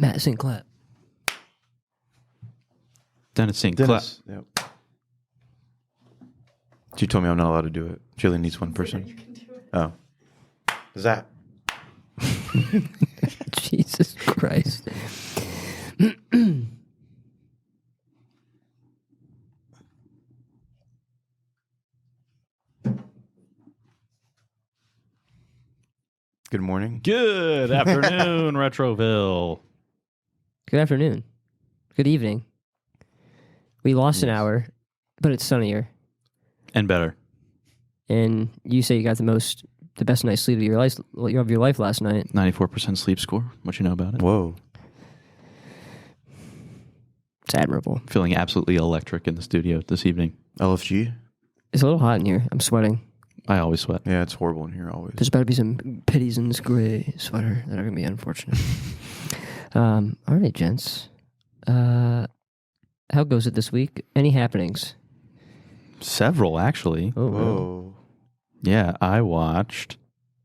Matt, sing clap. Dennis, sing Dennis. Clap. Yep. You told me I'm not allowed to do it. Jillian needs one person. You can do it. Oh. Is that? Jesus Christ. Good morning. Good afternoon, Retroville. Good afternoon. Good evening. We lost an hour, but it's sunnier. And better. And you say you got the best night's sleep of your life last night. 94% sleep score. What you know about it? Whoa. It's admirable. Feeling absolutely electric in the studio this evening. LFG? It's a little hot in here. I'm sweating. I always sweat. Yeah, it's horrible in here always. There's about to be some pitties in this gray sweater that are going to be unfortunate. All right, gents. How goes it this week? Any happenings? Several, actually. Oh, Whoa. Yeah, I watched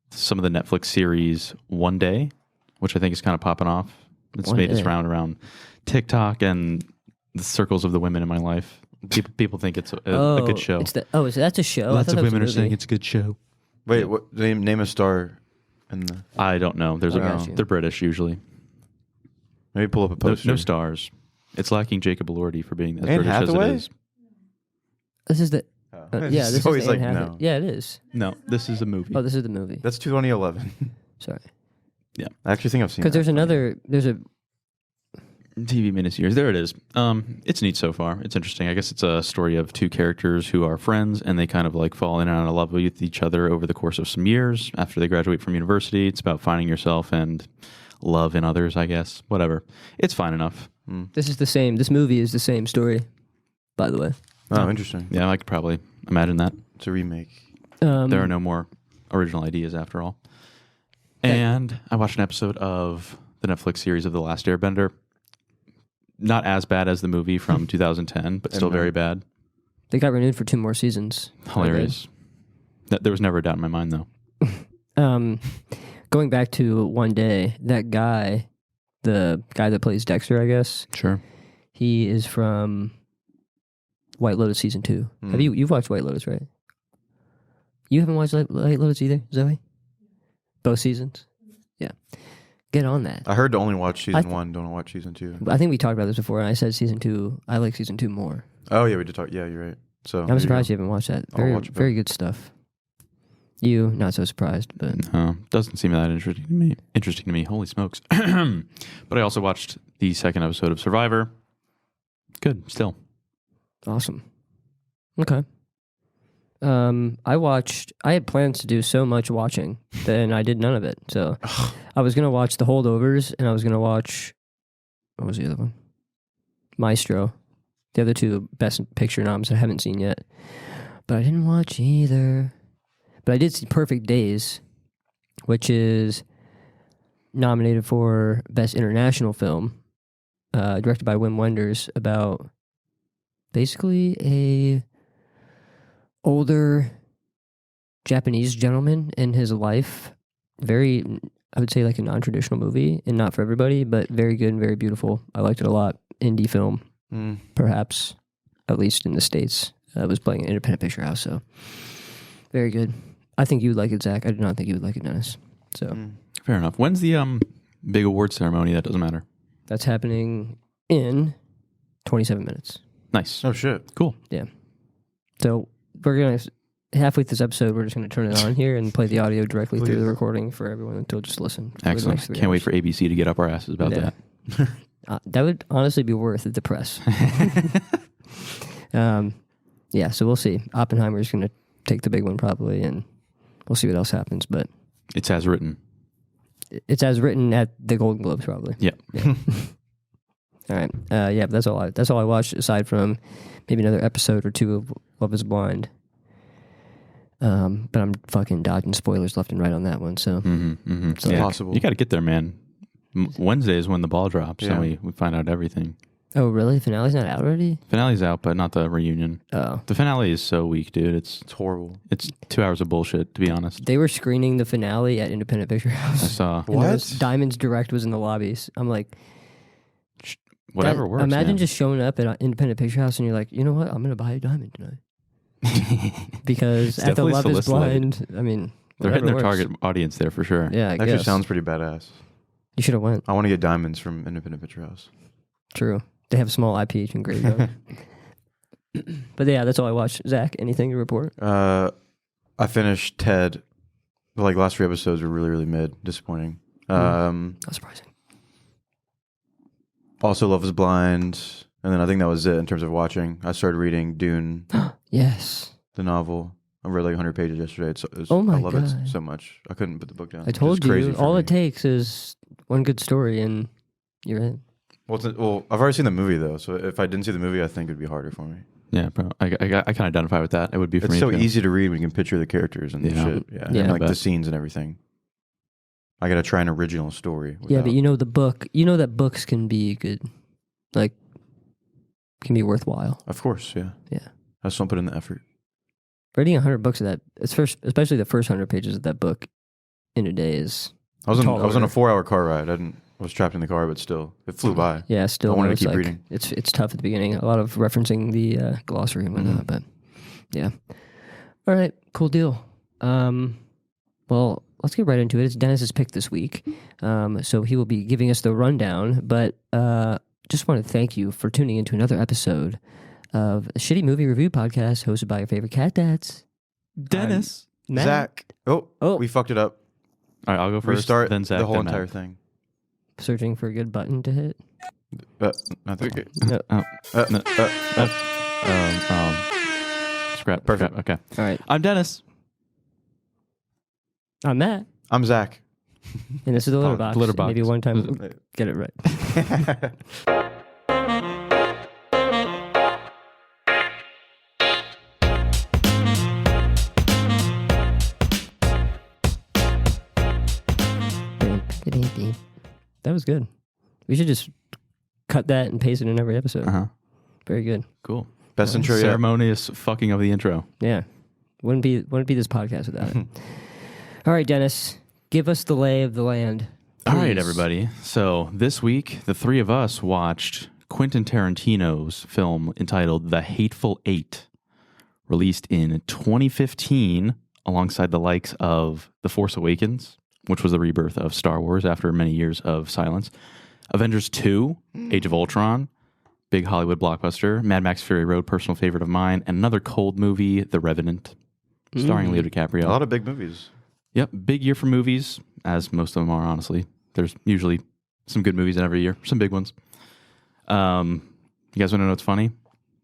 some of the Netflix series One Day, which I think is kind of popping off. It's made its round around TikTok and the circles of the women in my life. People think it's a good show. So that's a show? Lots of women are saying it's a good show. Wait, what? Name a star. I don't know. They're British usually. Maybe pull up a poster. No stars. It's lacking Jacob Elordi for being as Anne British Hathaway? as it is. This is the... yeah, this always is like, Anne Hathaway. no. Yeah, it is. No, this is a movie. Oh, this is the movie. That's 2011. Sorry. Yeah. I actually think I've seen it. Because there's a... TV miniseries. There it is. It's neat so far. It's interesting. I guess it's a story of two characters who are friends and they kind of like fall in and out of love with each other over the course of some years after they graduate from university. It's about finding yourself and love in others, I guess. Whatever. It's fine enough. This movie is the same story, by the way. Oh, interesting. Yeah, I could probably imagine that. It's a remake. There are no more original ideas after all. And I watched an episode of the Netflix series of The Last Airbender. Not as bad as the movie from 2010, but still very bad. They got renewed for 2 more seasons. Hilarious. There was never a doubt in my mind, though. Going back to One Day, that guy, the guy that plays Dexter, I guess. Sure. He is from White Lotus Season 2. Have you've watched White Lotus, right? You haven't watched White Lotus either, Zoe? Both seasons? Yeah. Get on that. I heard to only watch season 1, don't watch season 2. I think we talked about this before, and I said season 2, I like season 2 more. Oh, yeah, we did talk. Yeah, you're right. So I'm surprised you haven't watched that. Very good stuff. You, not so surprised, but... No, doesn't seem that interesting to me. Holy smokes. But I also watched the second episode of Survivor. Good, still. Awesome. Okay. I had plans to do so much watching, and I did none of it. So I was going to watch The Holdovers, and I was going to watch, what was the other one? Maestro. The other 2 Best Picture noms I haven't seen yet. But I didn't watch either. But I did see Perfect Days, which is nominated for Best International Film, directed by Wim Wenders, about basically a older Japanese gentleman in his life. Very, I would say, like a non-traditional movie, and not for everybody, but very good and very beautiful. I liked it a lot. Indie film, perhaps, at least in the States. I was playing an independent picture house, so very good. I think you would like it, Zach. I did not think you would like it, Dennis. So fair enough. When's the big award ceremony? That doesn't matter. That's happening in 27 minutes. Nice. Oh, shit. Cool. Yeah. So we're going to, halfway through this episode, we're just going to turn it on here and play the audio directly through the recording for everyone until just listen. Excellent. Can't wait for ABC to get up our asses about that. That would honestly be worth the press. Yeah, so we'll see. Oppenheimer's going to take the big one probably, and we'll see what else happens. But it's as written. It's as written at the Golden Globes probably. Yeah. All right. Yeah, but that's all I watched aside from maybe another episode or 2 of Love is Blind. But I'm fucking dodging spoilers left and right on that one. So It's impossible. You got to get there, man. Wednesday is when the ball drops, and we find out everything. Oh, really? The finale's not out already? Finale's out, but not the reunion. Oh. The finale is so weak, dude. It's horrible. It's 2 hours of bullshit, to be honest. They were screening the finale at Independent Picture House. I saw. What? Diamond's Direct was in the lobbies. I'm like, whatever works. Imagine man. just showing up at an independent picture house and you're like, you know what? I'm going to buy a diamond tonight. Because at the definitely Love is solicited. Blind, I mean, They're hitting their whatever target audience there for sure. works. Yeah, I Actually, guess. sounds pretty badass. You should have went. I want to get diamonds from Independent Picture House. True. They have small IPH engraved on it. But yeah, that's all I watched. Zach, anything to report? I finished Ted. The last 3 episodes were really, really mid, disappointing. Not surprising. Also, Love is Blind, and then I think that was it in terms of watching. I started reading Dune, Yes. the novel. I read 100 pages yesterday. Oh my I love God. it so much. I couldn't put the book down. I told It's crazy you, for all me. it takes is one good story and you're in. Well, I've already seen the movie though, so if I didn't see the movie, I think it'd be harder for me. Yeah, bro. I kind of identify with that. It would be for It's me. so too. easy to read when you can picture the characters and the Yeah. shit. Yeah, Yeah. and I the bet. scenes and everything. I gotta try an original story. Yeah, but without- you know the book. You know that books can be good, can be worthwhile. Of course, yeah. Yeah. I just don't put in the effort. Reading 100 books of that, especially the first 100 pages of that book in a day is. I was on Tall a order. 4-hour car ride. I was trapped in the car, but still, it flew by. Yeah, still. I wanted to it's keep reading. It's tough at the beginning. A lot of referencing the glossary and whatnot, but yeah. All right, cool deal. Well, let's get right into it. It's Dennis's pick this week, so he will be giving us the rundown. But just want to thank you for tuning into another episode of a shitty movie review podcast hosted by your favorite cat dads, Dennis. Matt. Zach. Oh. We fucked it up. All right, I'll go first. Restart then Zach, the whole then Matt. entire thing. Searching for a good button to hit. Not that one. No. Scrap. Perfect. Scrap. Okay. All right, I'm Dennis. I'm Matt, I'm Zach. and this is the Oh, Letterboxd. Letterboxd. Maybe one time get it right. That was good. We should just cut that and paste it in every episode. Uh-huh. Very good. Cool. Best intro yet. Ceremonious fucking of the intro. Yeah. Wouldn't be this podcast without it. All right, Dennis, give us the lay of the land. All right, please. everybody. So this week, the three of us watched Quentin Tarantino's film entitled The Hateful Eight, released in 2015 alongside the likes of The Force Awakens, which was the rebirth of Star Wars after many years of silence, Avengers 2, Age of Ultron, big Hollywood blockbuster, Mad Max Fury Road, personal favorite of mine, and another cold movie, The Revenant, starring Leo DiCaprio. A lot of big movies. Yep, big year for movies, as most of them are, honestly. There's usually some good movies in every year, some big ones. You guys want to know what's funny?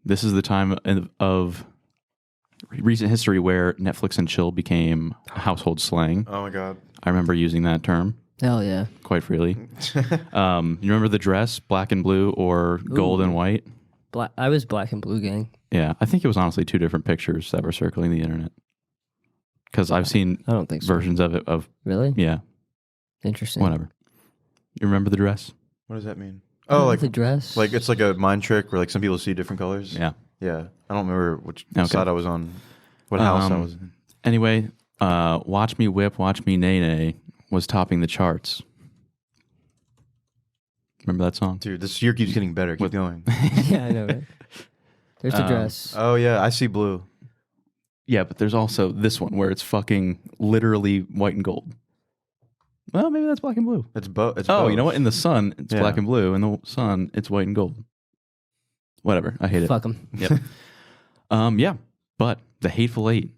This is the time of recent history where Netflix and chill became household slang. Oh my god. I remember using that term Hell yeah. quite freely. You remember the dress, black and blue or gold and white? I was black and blue gang. Yeah, I think it was honestly two different pictures that were circling the internet. Because I've seen I don't think so. versions of it of, Really? yeah, Interesting. whatever. You remember the dress? What does that mean? Oh, Oh, like the dress. it's like a mind trick where some people see different colors. Yeah. Yeah. I don't remember which Okay. side I was on. What house I was in. Anyway, Watch Me Whip, Watch Me Nay Nay was topping the charts. Remember that song? Dude, this year keeps getting better. Keep going. Yeah, I know, right? There's the dress. Oh yeah, I see blue. Yeah, but there's also this one where it's fucking literally white and gold. Well, maybe that's black and blue. It's both. It's Oh, both. you know what? In the sun, it's Yeah. black and blue. In the sun, it's white and gold. Whatever. I hate it. Fuck them. Yep. Yeah. But The Hateful Eight,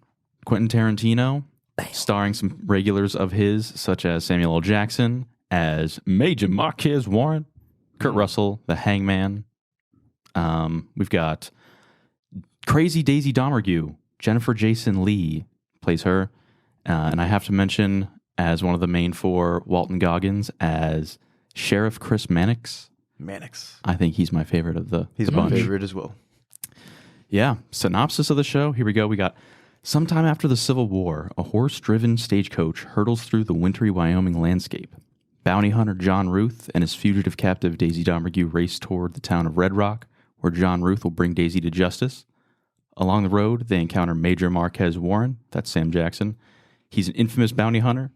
Quentin Tarantino, starring some regulars of his, such as Samuel L. Jackson as Major Marquez Warren, Kurt Russell, the Hangman. We've got Crazy Daisy Domergue, Jennifer Jason Leigh plays her. And I have to mention, as one of the main four, Walton Goggins as Sheriff Chris Mannix. Mannix. I think he's my favorite of the He's the my bunch. favorite as well. Yeah. Synopsis of the show. Here we go. We got sometime after the Civil War, a horse-driven stagecoach hurtles through the wintry Wyoming landscape. Bounty hunter John Ruth and his fugitive captive Daisy Domergue race toward the town of Red Rock, where John Ruth will bring Daisy to justice. Along the road, they encounter Major Marquez Warren. That's Sam Jackson. He's an infamous bounty hunter.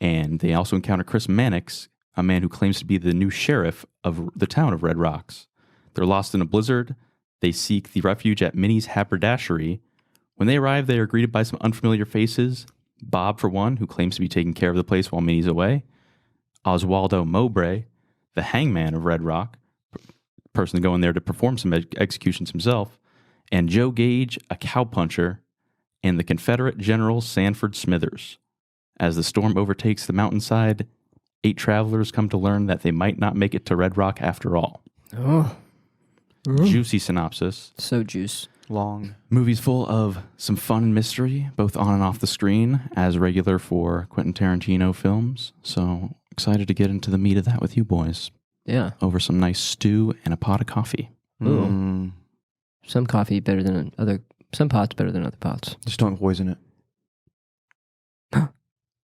And they also encounter Chris Mannix, a man who claims to be the new sheriff of the town of Red Rocks. They're lost in a blizzard. They seek the refuge at Minnie's haberdashery. When they arrive, they are greeted by some unfamiliar faces. Bob, for one, who claims to be taking care of the place while Minnie's away. Oswaldo Mowbray, the hangman of Red Rock, person going there to perform some executions himself. And Joe Gage, a cowpuncher, and the Confederate General Sanford Smithers. As the storm overtakes the mountainside, 8 travelers come to learn that they might not make it to Red Rock after all. Oh. Juicy synopsis. So juice. Long. Movie's full of some fun and mystery, both on and off the screen, as regular for Quentin Tarantino films. So excited to get into the meat of that with you boys. Yeah. Over some nice stew and a pot of coffee. Ooh. Some coffee better than other. Some pots better than other pots. Just don't poison it.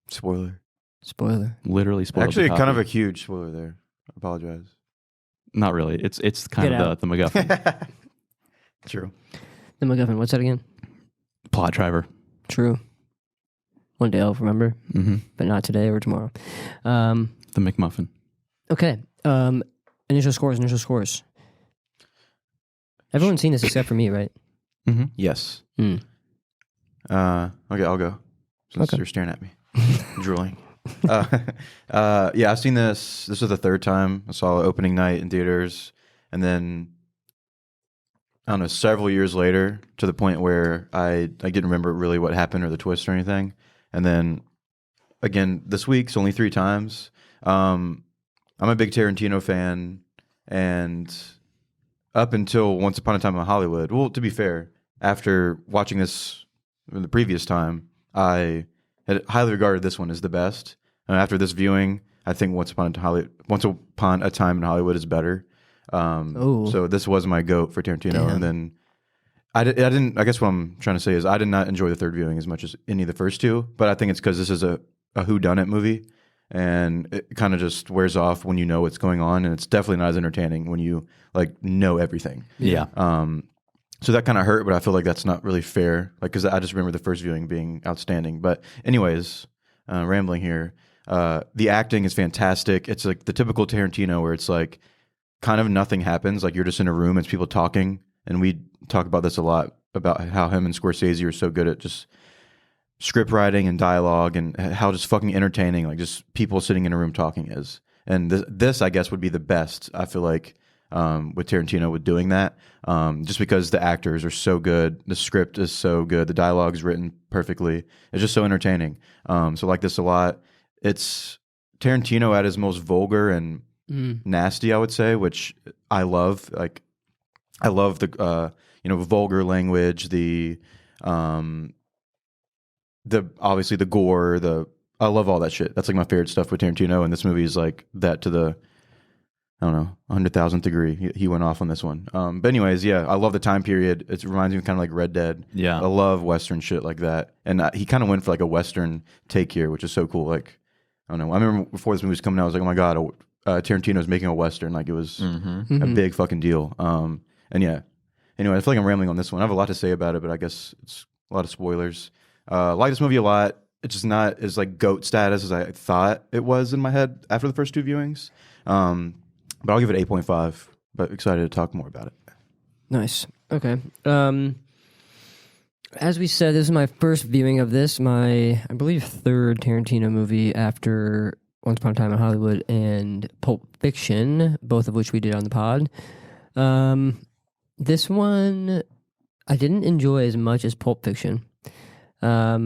Spoiler. Spoiler. Literally spoiled Actually, the kind of coffee. a huge spoiler there. I apologize. Not really. It's kind Get of the MacGuffin. True. The MacGuffin. What's that again? Plot driver. True. One day I'll remember, Mm-hmm. but not today or tomorrow. The McMuffin. Okay. Initial scores. Everyone's seen this except for me, right? Mm-hmm. Yes. Hmm. Okay, I'll go. Since Okay. you're staring at me. Drooling. Yeah, I've seen this. This was the third time. I saw it opening night in theaters. And then, I don't know, several years later, to the point where I didn't remember really what happened or the twist or anything. And then, again, this week's only 3 times. I'm a big Tarantino fan. And up until Once Upon a Time in Hollywood, well, to be fair, after watching this the previous time, I had highly regarded this one as the best. And after this viewing, I think Once Upon a Time in Hollywood is better. So this was my GOAT for Tarantino. Damn. And then I didn't. I guess what I'm trying to say is I did not enjoy the third viewing as much as any of the first 2. But I think it's because this is a whodunit movie, and it kind of just wears off when you know what's going on, and it's definitely not as entertaining when you know everything. Yeah. So that kind of hurt, but I feel like that's not really fair. Because I just remember the first viewing being outstanding. But anyways, rambling here. The acting is fantastic. It's like the typical Tarantino where it's like kind of nothing happens. Like you're just in a room, it's people talking. And we talk about this a lot, about how him and Scorsese are so good at just script writing and dialogue, and how just fucking entertaining, like just people sitting in a room talking is. And this I guess would be the best, I feel like, with Tarantino with doing that, just because the actors are so good, the script is so good, the dialogue is written perfectly. It's just so entertaining. So I like this a lot. It's Tarantino at his most vulgar and nasty, I would say, which I love. Like, I love the vulgar language, the obviously the gore, I love all that shit. That's like my favorite stuff with Tarantino, and this movie is like that to the, I don't know, 100,000th degree. He went off on this one. But anyways, yeah, I love the time period. It reminds me of kind of like Red Dead. Yeah. I love Western shit like that. And he kind of went for like a Western take here, which is so cool. Like, I don't know. I remember before this movie was coming out, I was like, oh my God, Tarantino's making a Western. Like, it was a big fucking deal. And yeah. Anyway, I feel like I'm rambling on this one. I have a lot to say about it, but I guess it's a lot of spoilers. I like this movie a lot. It's just not as like GOAT status as I thought it was in my head after the first 2 viewings. But I'll give it 8.5. But excited to talk more about it. Nice. Okay. As we said, this is my first viewing of this. I believe, 3rd Tarantino movie after Once Upon a Time in Hollywood and Pulp Fiction, both of which we did on the pod. This one I didn't enjoy as much as Pulp Fiction. I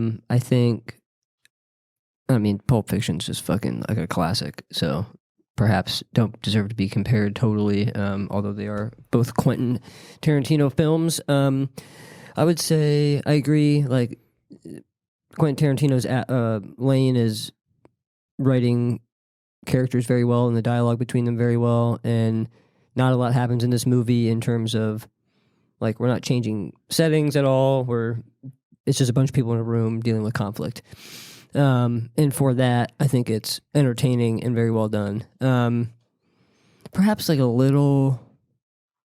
mean, Pulp Fiction's just fucking like a classic, so perhaps don't deserve to be compared totally, although they are both Quentin Tarantino films. I would say I agree, like, Quentin Tarantino's lane is writing characters very well and the dialogue between them very well, and not a lot happens in this movie in terms of, like, we're not changing settings at all. It's just a bunch of people in a room dealing with conflict. And for that, I think it's entertaining and very well done. Perhaps like a little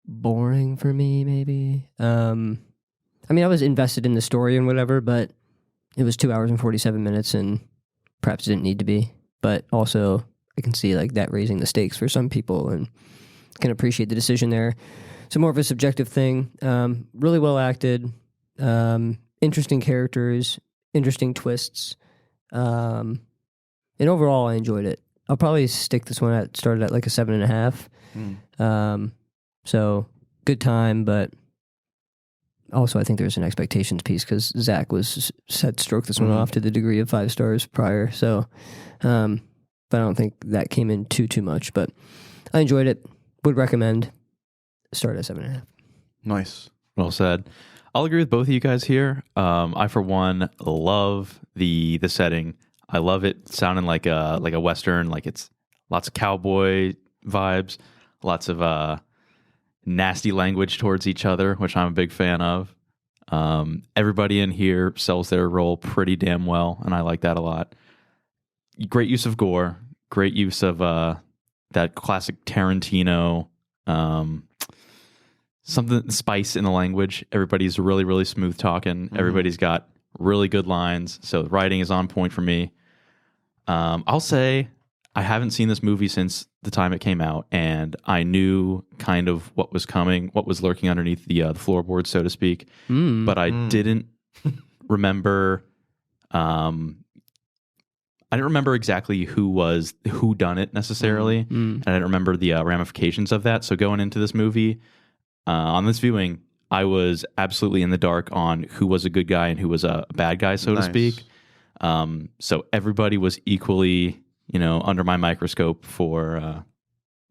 boring for me, maybe. I mean, I was invested in the story and whatever, but it was 2 hours and 47 minutes and perhaps didn't need to be. But also, I can see like that raising the stakes for some people, and can appreciate the decision there. So more of a subjective thing. Really well acted. Interesting characters. Interesting twists. And overall, I enjoyed it. I'll probably stick this one at started at like a 7.5. So good time, but also I think there's an expectations piece because Zach had stroked this one off to the degree of 5 stars prior. So, but I don't think that came in too much. But I enjoyed it. Would recommend. Start at 7.5. Nice. Well said. I'll agree with both of you guys here. I, for one, love the setting. I love it sounding like a Western, like it's lots of cowboy vibes, lots of nasty language towards each other, which I'm a big fan of. Everybody in here sells their role pretty damn well, and I like that a lot. Great use of gore, great use of that classic Tarantino something spice in the language. Everybody's really, really smooth talking. Everybody's got really good lines. So the writing is on point for me. I'll say I haven't seen this movie since the time it came out, and I knew kind of what was coming, what was lurking underneath the floorboard, so to speak. But I didn't remember. I didn't remember exactly who done it necessarily, and I didn't remember the ramifications of that. So going into this movie, on this viewing, I was absolutely in the dark on who was a good guy and who was a bad guy, so to speak. So everybody was equally, under my microscope for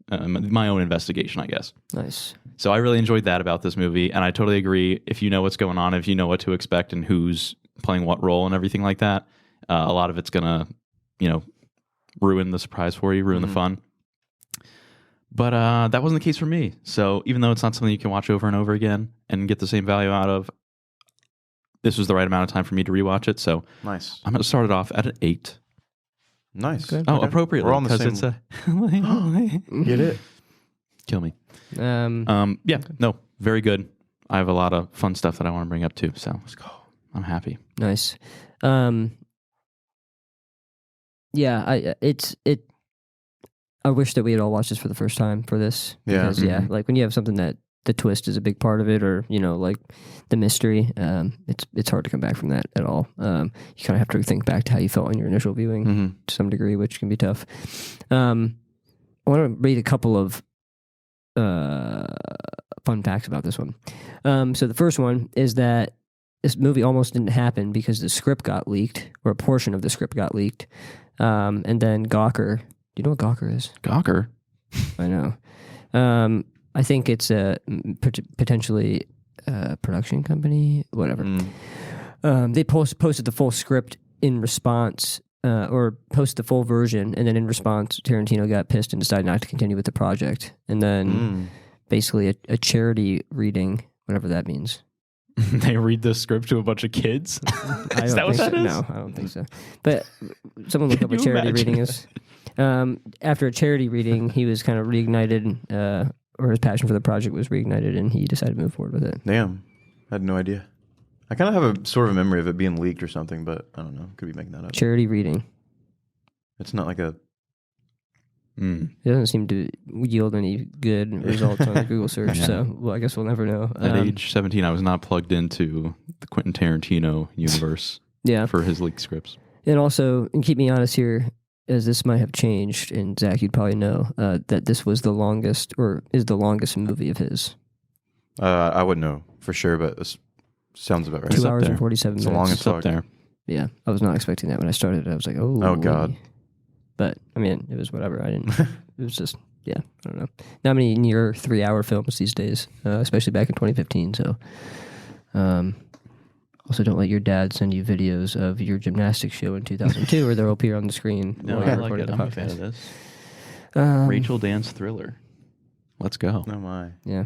my own investigation, I guess. Nice. So I really enjoyed that about this movie, and I totally agree. If you know what's going on, if you know what to expect and who's playing what role and everything like that, a lot of it's gonna, ruin the surprise for you, ruin the fun. But that wasn't the case for me. So even though it's not something you can watch over and over again and get the same value out of, this was the right amount of time for me to rewatch it. So nice. I'm going to start it off at an 8. Nice. Good. Oh, okay. Appropriately. We're on the same. It's a Get it? Kill me. Yeah. No. Very good. I have a lot of fun stuff that I want to bring up too. So let's go. I'm happy. Nice. Yeah. I wish that we had all watched this for the first time for this. Yeah. Because, like when you have something that the twist is a big part of it, or like the mystery, it's hard to come back from that at all. You kind of have to think back to how you felt in your initial viewing to some degree, which can be tough. I want to read a couple of fun facts about this one. So the first one is that this movie almost didn't happen because the script got leaked, or a portion of the script got leaked, and then Gawker. Do you know what Gawker is? Gawker? I know. I think it's a potentially a production company, whatever. They posted the full script in response, or post the full version, and then in response, Tarantino got pissed and decided not to continue with the project. And then basically a charity reading, whatever that means. They read the script to a bunch of kids? Is that what that is? No, I don't think so. But someone look up what charity reading is. After a charity reading, he was kind of reignited, or his passion for the project was reignited, and he decided to move forward with it. Damn. I had no idea. I kind of have a sort of a memory of it being leaked or something, but I don't know. Could be making that up. Charity reading. It's not like a... It doesn't seem to yield any good results on a Google search, so I guess we'll never know. At age 17, I was not plugged into the Quentin Tarantino universe for his leaked scripts. And also, and keep me honest here, as this might have changed, and Zach, you'd probably know, that this was the longest, or is the longest movie of his. I wouldn't know for sure, but this sounds about right. 2 hours and 47 minutes. It's the longest up there. Yeah, I was not expecting that when I started. I was like, oh God. But, I mean, it was whatever. I didn't, it was just, I don't know. Not many near 3-hour films these days, especially back in 2015, so. Also, don't let your dad send you videos of your gymnastics show in 2002, or they'll appear on the screen. No, I like it. I'm a fan of this. Rachel Dance Thriller. Let's go. Oh, my. Yeah.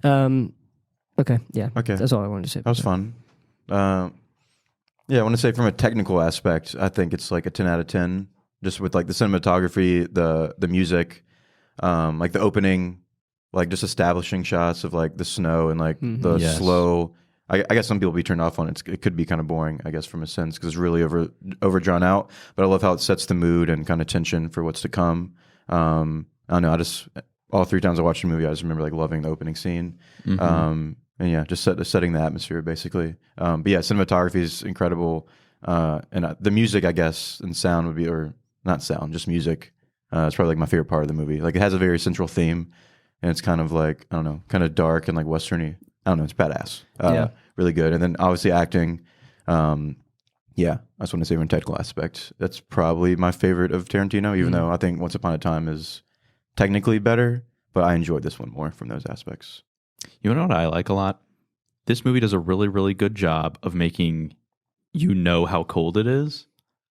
Okay, yeah. Okay. That's all I wanted to say. That was fun. I want to say from a technical aspect, I think it's like a 10 out of 10, just with like the cinematography, the music, like the opening, like just establishing shots of like the snow and like the slow... I guess some people be turned off on it. It could be kind of boring, I guess, from a sense, because it's really over drawn out. But I love how it sets the mood and kind of tension for what's to come. I don't know. all 3 times I watched the movie, I just remember like loving the opening scene. And yeah, just setting the atmosphere basically. But yeah, cinematography is incredible. And the music, I guess, and sound would be, or not sound, just music. It's probably like my favorite part of the movie. Like it has a very central theme, and it's kind of like, I don't know, kind of dark and like westerny. I don't know, it's badass. Really good. And then obviously acting. Yeah, I just want to say from a technical aspect, that's probably my favorite of Tarantino, even though I think Once Upon a Time is technically better, but I enjoyed this one more from those aspects. You know what I like a lot? This movie does a really, really good job of making you know how cold it is.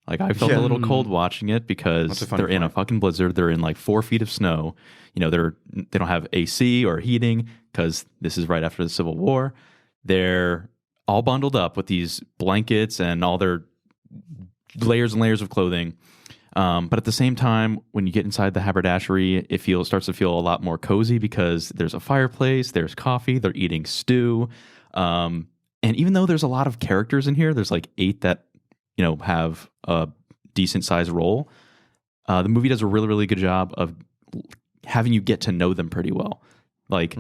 Like I felt a little cold watching it because they're in a fucking blizzard. They're in like 4 feet of snow. You know, they don't have AC or heating because this is right after the Civil War. They're all bundled up with these blankets and all their layers and layers of clothing. But at the same time, when you get inside the haberdashery, it starts to feel a lot more cozy because there's a fireplace, there's coffee, they're eating stew. And even though there's a lot of characters in here, there's like 8 that, you know, have a decent sized role. The movie does a really, really good job of having you get to know them pretty well. Like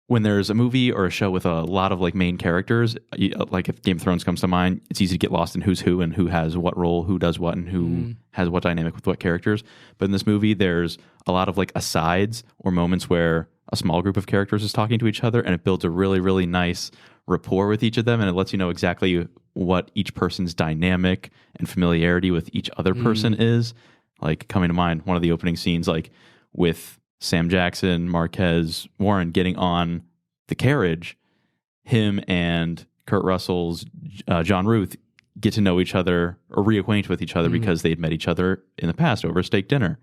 when there's a movie or a show with a lot of like main characters, like if Game of Thrones comes to mind, it's easy to get lost in who's who and who has what role, who does what, and who has what dynamic with what characters. But in this movie, there's a lot of like asides or moments where a small group of characters is talking to each other, and it builds a really, really nice rapport with each of them, and it lets you know exactly what each person's dynamic and familiarity with each other person is. Like coming to mind, one of the opening scenes, like with Sam Jackson, Marquez, Warren getting on the carriage, him and Kurt Russell's John Ruth get to know each other or reacquaint with each other because they'd met each other in the past over a steak dinner.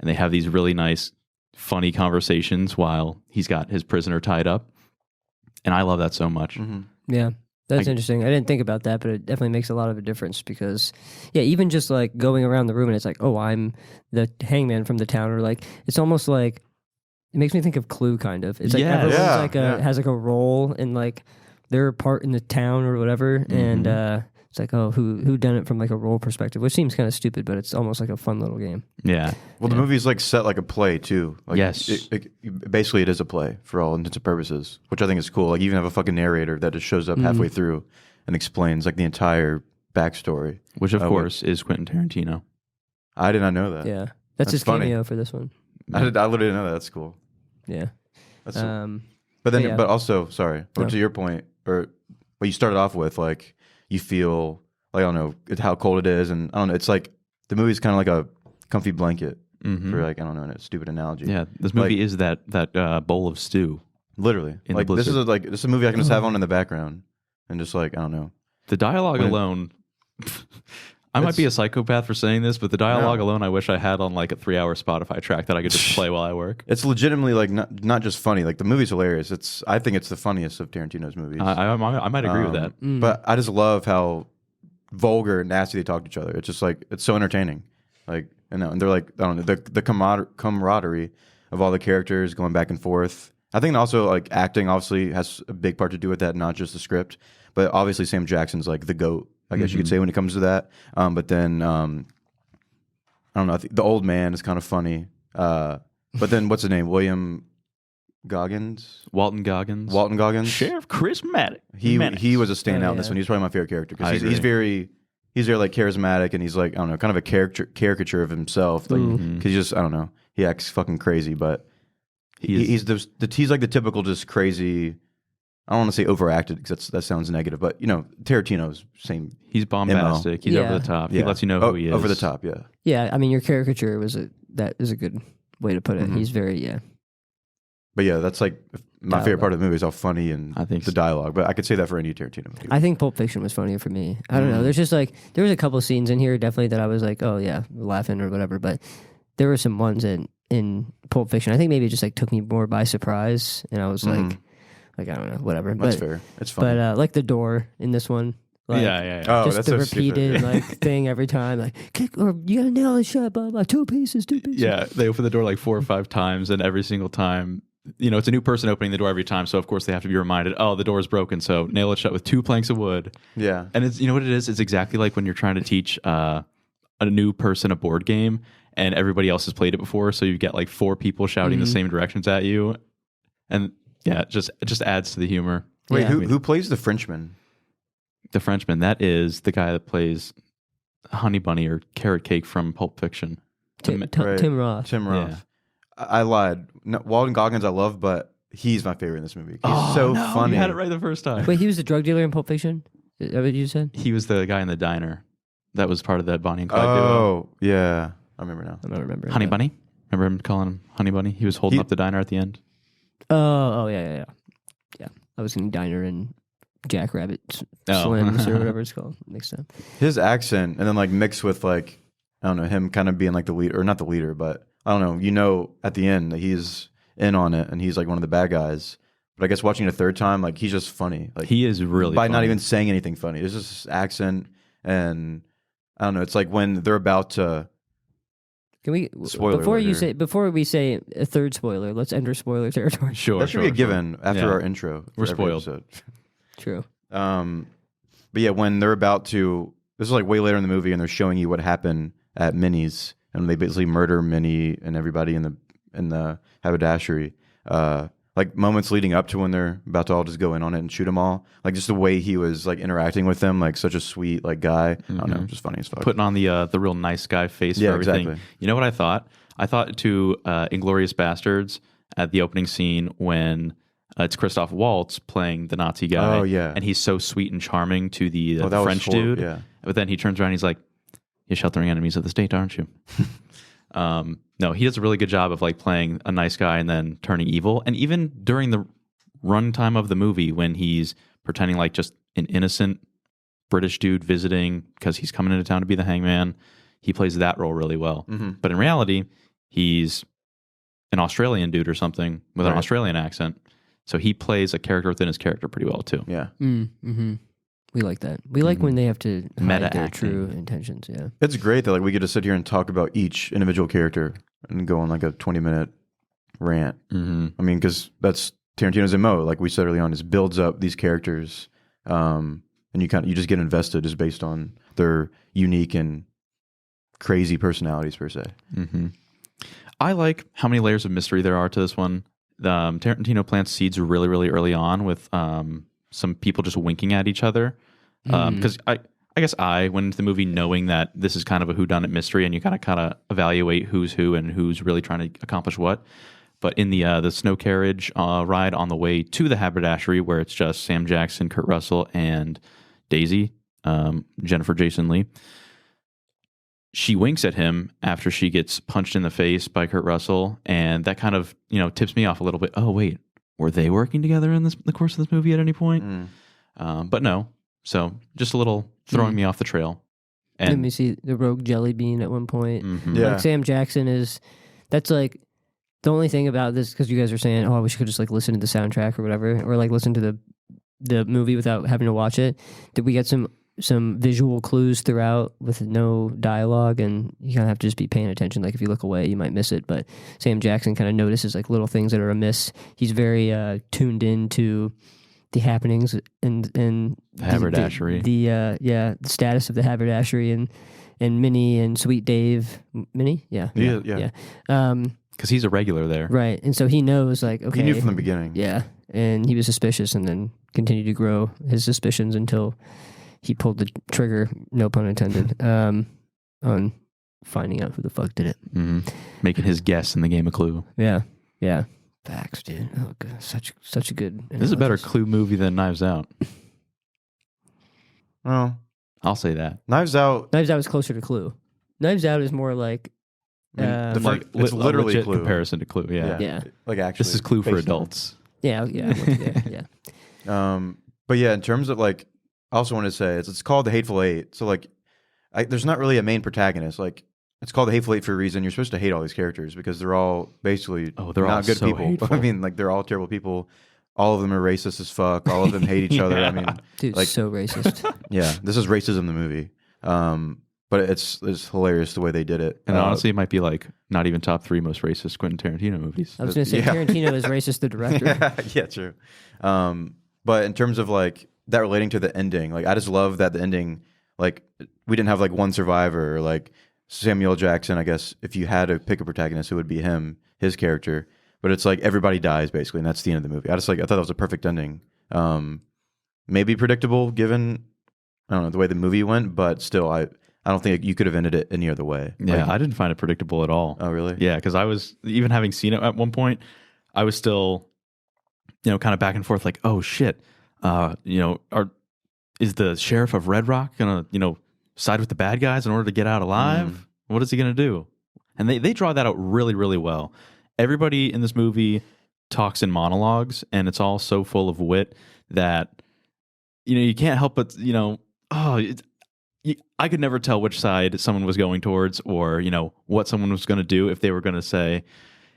And they have these really nice, funny conversations while he's got his prisoner tied up. And I love that so much. Yeah. That's interesting. I didn't think about that, but it definitely makes a lot of a difference because, yeah, even just like going around the room and it's like, oh, I'm the hangman from the town, or like, it's almost like, it makes me think of Clue kind of. It's like everyone's like has like a role in like their part in the town or whatever, and it's like, oh, who done it from like a role perspective, which seems kind of stupid, but it's almost like a fun little game. Yeah. Well, the movie's like set like a play too. Like, yes. Basically, it is a play for all intents and purposes, which I think is cool. Like, you even have a fucking narrator that just shows up halfway through and explains like the entire backstory. Which, of course, is Quentin Tarantino. I did not know that. Yeah. That's his funny. cameo for this one. I literally didn't know that. That's cool. Yeah. That's but also, sorry, but to your point, or what you started off with, like, you feel like, I don't know, how cold it is, and I don't know, it's like the movie's kind of like a comfy blanket for, like, I don't know, a stupid analogy. Yeah, this movie is that bowl of stew. Literally. Like, this is a movie I can just have on in the background and just, like, I don't know. The dialogue alone, I might be a psychopath for saying this, but the dialogue alone I wish I had on like a 3-hour Spotify track that I could just play while I work. It's legitimately like not just funny. Like, the movie's hilarious. I think it's the funniest of Tarantino's movies. I might agree with that. But I just love how vulgar and nasty they talk to each other. It's just like, it's so entertaining. Like, and they're like, I don't know, the camaraderie of all the characters going back and forth. I think also like acting obviously has a big part to do with that, not just the script. But obviously Sam Jackson's like the GOAT, I guess you could say, when it comes to that. But then, I don't know, I think the old man is kind of funny. But then, what's his name? Walton Goggins? Sheriff Chris Maddox. He was a standout in this one. He's probably my favorite character. Because he's very like charismatic, and he's like, I don't know, kind of a caricature of himself. Like, because he's just, I don't know, he acts fucking crazy, but he's like the typical just crazy. I don't want to say overacted because that sounds negative, but, you know, Tarantino's same. He's bombastic. He's over the top. He lets you know who he is. Over the top, yeah. Yeah, I mean, your caricature that is a good way to put it. He's very, But yeah, that's like my favorite part of the movie is how funny and the dialogue. But I could say that for any Tarantino movie. I think Pulp Fiction was funnier for me. I don't know. There's just like, there was a couple scenes in here definitely that I was like, oh yeah, laughing or whatever. But there were some ones in Pulp Fiction. I think maybe it just like took me more by surprise, and I was like, I don't know, whatever. That's fair. It's funny. But like the door in this one. Like, Oh, just that's the so repeated like thing every time, like kick, or you gotta nail it shut, blah blah. 2 pieces. Yeah, they open the door like 4 or 5 times, and every single time, you know, it's a new person opening the door every time. So of course they have to be reminded, oh, the door is broken, so nail it shut with 2 planks of wood. Yeah, and it's, you know what it is? It's exactly like when you're trying to teach a new person a board game, and everybody else has played it before, so you get like 4 people shouting the same directions at you, and yeah, it just adds to the humor. Wait, Yeah. who plays the Frenchman? The Frenchman, that is the guy that plays Honey Bunny or Carrot Cake from Pulp Fiction. Tim Roth. Tim Roth. Yeah. I lied. No, Walton Goggins I love, but he's my favorite in this movie. He's so no, funny. You had it right the first time. Wait, he was the drug dealer in Pulp Fiction? Is that what you said? He was the guy in the diner. That was part of that Bonnie and Clyde duo. Oh, yeah. I remember now. I don't remember. Honey Bunny? Remember him calling him Honey Bunny? He was holding up the diner at the end. Oh, yeah. I was in Diner and Jackrabbit Oh. Slims or whatever it's called. Next time. His accent, and then like mixed with like, I don't know, him kind of being like the leader, or not the leader, but I don't know, at the end that he's in on it and he's like one of the bad guys. But I guess watching it a third time, like he's just funny. Like He is really by funny. not even saying anything funny. It's just his accent, and I don't know. It's like when they're about to. Can we Spoiler before we say a third spoiler? Let's enter spoiler territory. Sure, That should be a given after Yeah. our intro. for We're every spoiled. episode. True. But yeah, when they're about to, this is like way later in the movie, and they're showing you what happened at Minnie's, and they basically murder Minnie and everybody in the haberdashery. Like moments leading up to when they're about to all just go in on it and shoot them all, like just the way he was like interacting with them, like such a sweet like guy. I don't know, just funny as fuck. Putting on the real nice guy face Yeah, for everything. exactly. You know what I thought? I thought to Inglourious Bastards at the opening scene when it's Christoph Waltz playing the Nazi guy. Oh, yeah. And he's so sweet and charming to the that was French dude. yeah. But then he turns around and he's like, "You're sheltering enemies of the state, aren't you?" No, he does a really good job of like playing a nice guy and then turning evil. And even during the runtime of the movie, when he's pretending like just an innocent British dude visiting because he's coming into town to be the hangman, he plays that role really well. Mm-hmm. But in reality, he's an Australian dude or something with an Right. Australian accent. So he plays a character within his character pretty well too. Yeah. Mm-hmm. We like that. We like when they have to hide Meta their acting. true intentions. Yeah. It's great that like we get to sit here and talk about each individual character and go on like a 20-minute rant. Mm-hmm. I mean, because that's Tarantino's MO. Like we said early on, is builds up these characters, and you just get invested just based on their unique and crazy personalities per se. Mm-hmm. I like how many layers of mystery there are to this one. Tarantino plants seeds really, really early on with some people just winking at each other. Because I guess I went into the movie knowing that this is kind of a whodunit mystery, and you kind of evaluate who's who and who's really trying to accomplish what. But in the snow carriage ride on the way to the haberdashery, where it's just Sam Jackson, Kurt Russell, and Daisy, Jennifer Jason Leigh, she winks at him after she gets punched in the face by Kurt Russell, and that kind of tips me off a little bit. Oh wait, were they working together in the course of this movie at any point? But no. So just a little throwing me off the trail. Let And me see the rogue jelly bean at one point. Yeah. Like Sam Jackson that's like the only thing about this, because you guys are saying, oh, we should just like listen to the soundtrack or whatever, or like listen to the movie without having to watch it. Did we get some visual clues throughout with no dialogue, and you kind of have to just be paying attention. Like if you look away, you might miss it. But Sam Jackson kind of notices like little things that are amiss. He's very tuned in to the happenings and the haberdashery. The status of the haberdashery and Minnie and Sweet Dave. Minnie? Yeah. because he's a regular there. Right. And so he knows like, okay. He knew from the beginning. Yeah. And he was suspicious and then continued to grow his suspicions until he pulled the trigger, no pun intended, on finding out who the fuck did it. Mm-hmm. Making his guess in the game of Clue. Yeah. Yeah. Facts, dude. Oh, God. Such a good This is a better Clue movie than Knives Out. Well, I'll say that. Knives Out. Knives Out is closer to Clue. Knives Out is more like I mean, the Like it's a literally legit Clue. comparison to Clue. Yeah. Yeah. Like actually, This is Clue for based on- adults. yeah. I went there, yeah. But yeah, in terms of like, I also want to say it's called the Hateful Eight. So like, there's not really a main protagonist. Like, it's called the Hateful Eight for a reason. You're supposed to hate all these characters because they're all basically they're all not good so people. hateful. I mean, like they're all terrible people. All of them are racist as fuck. All of them hate each other. I mean, Dude, like, so racist. yeah, this is racism. The movie. But it's hilarious the way they did it. And honestly, it might be like not even top 3 most racist Quentin Tarantino movies. I was going to say Yeah. Tarantino is racist, the director. yeah, true. But in terms of like that relating to the ending, like I just love that the ending, like we didn't have like one survivor, or like Samuel Jackson, I guess, if you had to pick a protagonist, it would be him, his character. But it's like everybody dies basically, and that's the end of the movie. I thought that was a perfect ending. Maybe predictable given, I don't know, the way the movie went, but still, I don't think you could have ended it any other way. Yeah, I didn't find it predictable at all. Oh, really? Yeah, because I was, even having seen it at one point, I was still, kind of back and forth like, oh shit, is the sheriff of Red Rock gonna, side with the bad guys in order to get out alive? What is he gonna do? And they draw that out really, really well. Everybody in this movie talks in monologues, and it's all so full of wit that you can't help but I could never tell which side someone was going towards, or what someone was going to do if they were going to say,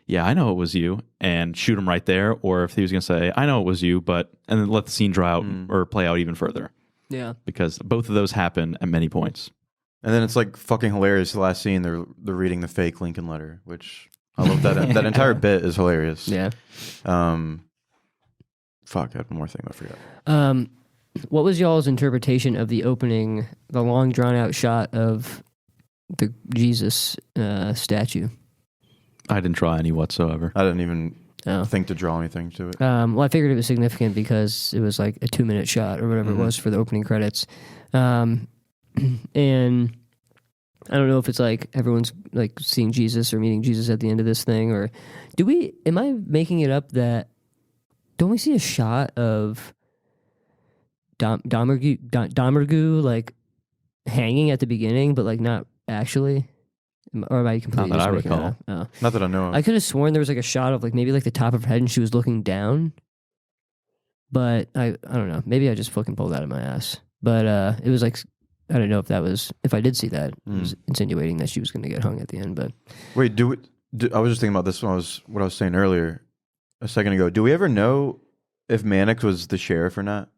"Yeah, I know it was you," and shoot him right there, or if he was going to say, "I know it was you," and then let the scene draw out or play out even further. Yeah, because both of those happen at many points. And then it's like fucking hilarious. The last scene, they're reading the fake Lincoln letter, which I love. That entire bit is hilarious. Yeah. Fuck, I had one more thing I forgot. What was y'all's interpretation of the opening, the long drawn out shot of the Jesus statue? I didn't draw any whatsoever. I didn't even think to draw anything to it. Well, I figured it was significant because it was like a 2-minute shot or whatever it was for the opening credits. And I don't know if it's like everyone's like seeing Jesus or meeting Jesus at the end of this thing, or am I making it up that, don't we see a shot of Domergue like hanging at the beginning, but like not actually? Or am I completely Not that I making recall. it up? Oh. Not that I know of. I could have sworn there was like a shot of like maybe like the top of her head and she was looking down. But I don't know. Maybe I just fucking pulled that out of my ass. But it was like, I don't know if I did see that, it was insinuating that she was going to get hung at the end. But wait, I was just thinking about this when what I was saying earlier a second ago. Do we ever know if Mannix was the sheriff or not?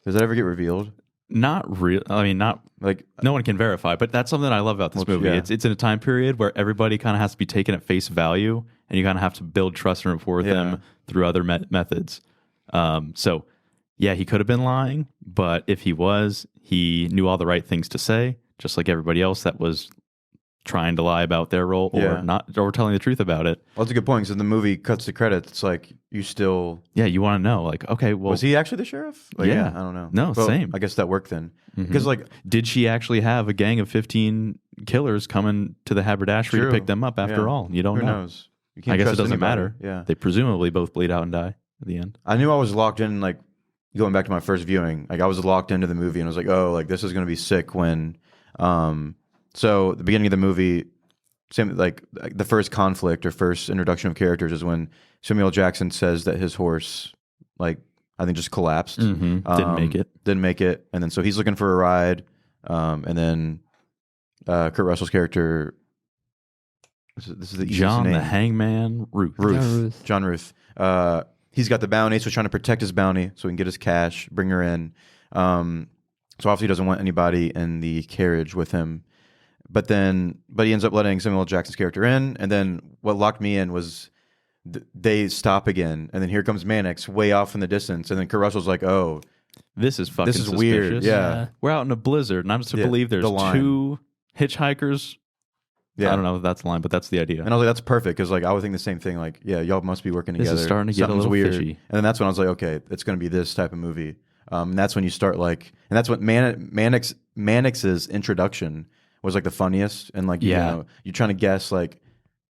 Does that ever get revealed? Not real. I mean, not like no one can verify, but that's something I love about this movie. Yeah. It's in a time period where everybody kind of has to be taken at face value, and you kind of have to build trust and rapport with them through other methods. So, yeah, he could have been lying, but if he was, he knew all the right things to say, just like everybody else that was trying to lie about their role or telling the truth about it. Well, that's a good point. So the movie cuts the credits. It's like you still... Yeah, you want to know, like, okay, well... Was he actually the sheriff? Like, yeah. I don't know. No, well, same. I guess that worked then. Because like... Did she actually have a gang of 15 killers coming to the haberdashery to pick them up after all? You don't know. Who knows? You can't I guess it trust doesn't anybody. matter. Yeah. They presumably both bleed out and die at the end. I knew I was locked in, like, going back to my first viewing. Like, I was locked into the movie and I was like, oh, like, this is going to be sick when... So the beginning of the movie... Same, like the first conflict or first introduction of characters is when Samuel Jackson says that his horse, like, I think just collapsed. Didn't make it. And then so he's looking for a ride. And then Kurt Russell's character, this is the John name. the Hangman Ruth. John Ruth. He's got the bounty, so he's trying to protect his bounty so he can get his cash, bring her in. So obviously he doesn't want anybody in the carriage with him. But he ends up letting Samuel Jackson's character in, and then what locked me in was they stop again, and then here comes Mannix way off in the distance, and then Kurt Russell's like, "Oh, this is fucking suspicious. Weird." Yeah, we're out in a blizzard, and I'm to believe there's two hitchhikers. Yeah, I don't know if that's the line, but that's the idea. And I was like, "That's perfect," because like I would think the same thing. Like, yeah, y'all must be working together. This is starting to get a little weird. fishy. And then that's when I was like, "Okay, it's going to be this type of movie." And that's when you start like, and that's what Mannix's introduction was like the funniest, and like you're trying to guess like,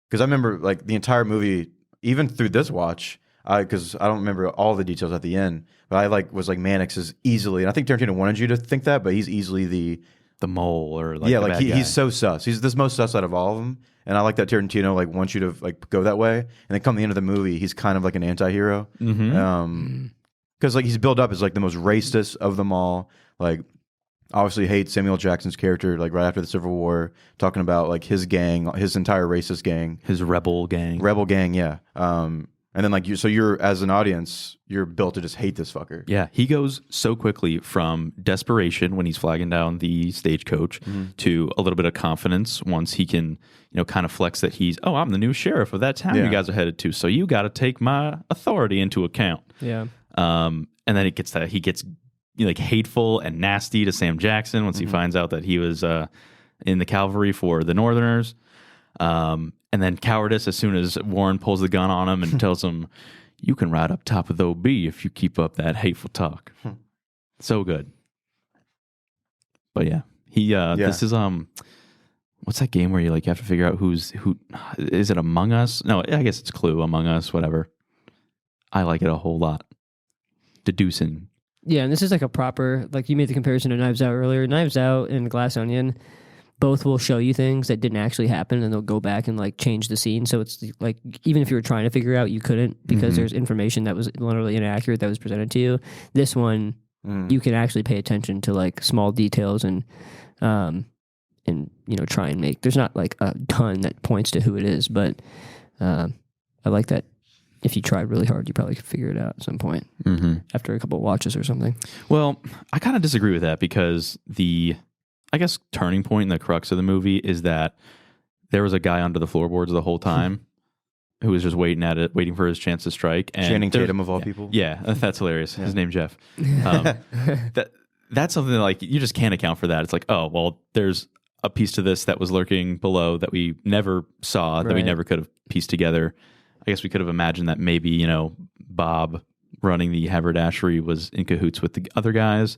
because I remember like the entire movie, even through this watch, because I don't remember all the details at the end, but I like was like Mannix is easily, and I think Tarantino wanted you to think that, but he's easily the mole or like like he's so sus. He's the most sus out of all of them, and I like that Tarantino like wants you to like go that way, and then come the end of the movie, he's kind of like an anti-hero, because like he's built up as like the most racist of them all, like. Obviously hates Samuel Jackson's character, like right after the Civil War, talking about like his gang, his entire racist gang, his rebel gang, yeah. And then like you're as an audience, you're built to just hate this fucker. Yeah, he goes so quickly from desperation when he's flagging down the stagecoach to a little bit of confidence once he can, kind of flex that I'm the new sheriff of that town you guys are headed to, so you got to take my authority into account. Yeah. And then he gets like hateful and nasty to Sam Jackson once he finds out that he was in the cavalry for the Northerners. And then cowardice as soon as Warren pulls the gun on him and tells him, "You can ride up top of the OB if you keep up that hateful talk." So good. But yeah, this is what's that game where you have to figure out who is it? Among Us? No, I guess it's Clue, Among Us, whatever. I like it a whole lot. Deducing. Yeah, and this is like a proper, like you made the comparison to Knives Out earlier. Knives Out and Glass Onion both will show you things that didn't actually happen, and they'll go back and like change the scene. So it's like, even if you were trying to figure out, you couldn't, because there's information that was literally inaccurate that was presented to you. This one, you can actually pay attention to like small details and try and make. There's not like a ton that points to who it is, but I like that. If you tried really hard, you probably could figure it out at some point after a couple of watches or something. Well, I kind of disagree with that, because I guess turning point in the crux of the movie is that there was a guy under the floorboards the whole time who was just waiting for his chance to strike. And Channing Tatum of all people. Yeah, that's hilarious. His name's Jeff. That's something that, like, you just can't account for that. It's like, oh, well, there's a piece to this that was lurking below that we never saw, that we never could have pieced together. I guess we could have imagined that maybe, Bob running the haberdashery was in cahoots with the other guys,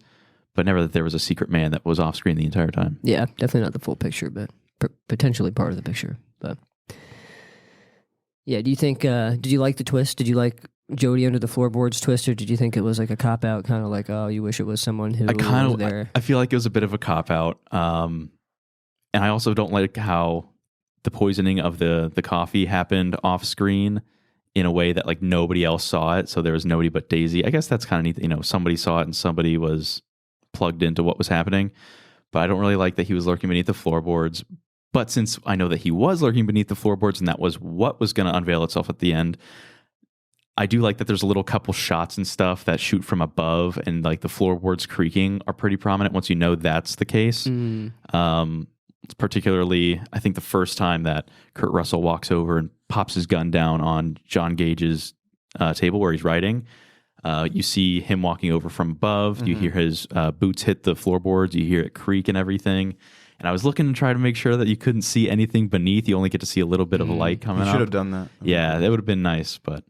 but never that there was a secret man that was off screen the entire time. Yeah, definitely not the full picture, but potentially part of the picture. But yeah, do you think, did you like the twist? Did you like Jody under the floorboards twist, or did you think it was like a cop-out, kind of like, oh, you wish it was someone who was there? I feel like it was a bit of a cop-out. And I also don't like how the poisoning of the coffee happened off screen in a way that like nobody else saw it. So there was nobody but Daisy. I guess that's kind of neat. Somebody saw it and somebody was plugged into what was happening. But I don't really like that he was lurking beneath the floorboards. But since I know that he was lurking beneath the floorboards and that was what was going to unveil itself at the end, I do like that there's a little couple shots and stuff that shoot from above, and like the floorboards creaking are pretty prominent once you know that's the case. Particularly, I think the first time that Kurt Russell walks over and pops his gun down on John Gage's table where he's writing, you see him walking over from above. You hear his boots hit the floorboards. You hear it creak and everything. And I was looking to try to make sure that you couldn't see anything beneath. You only get to see a little bit of light coming up. You should have done that. Yeah, that would have been nice. But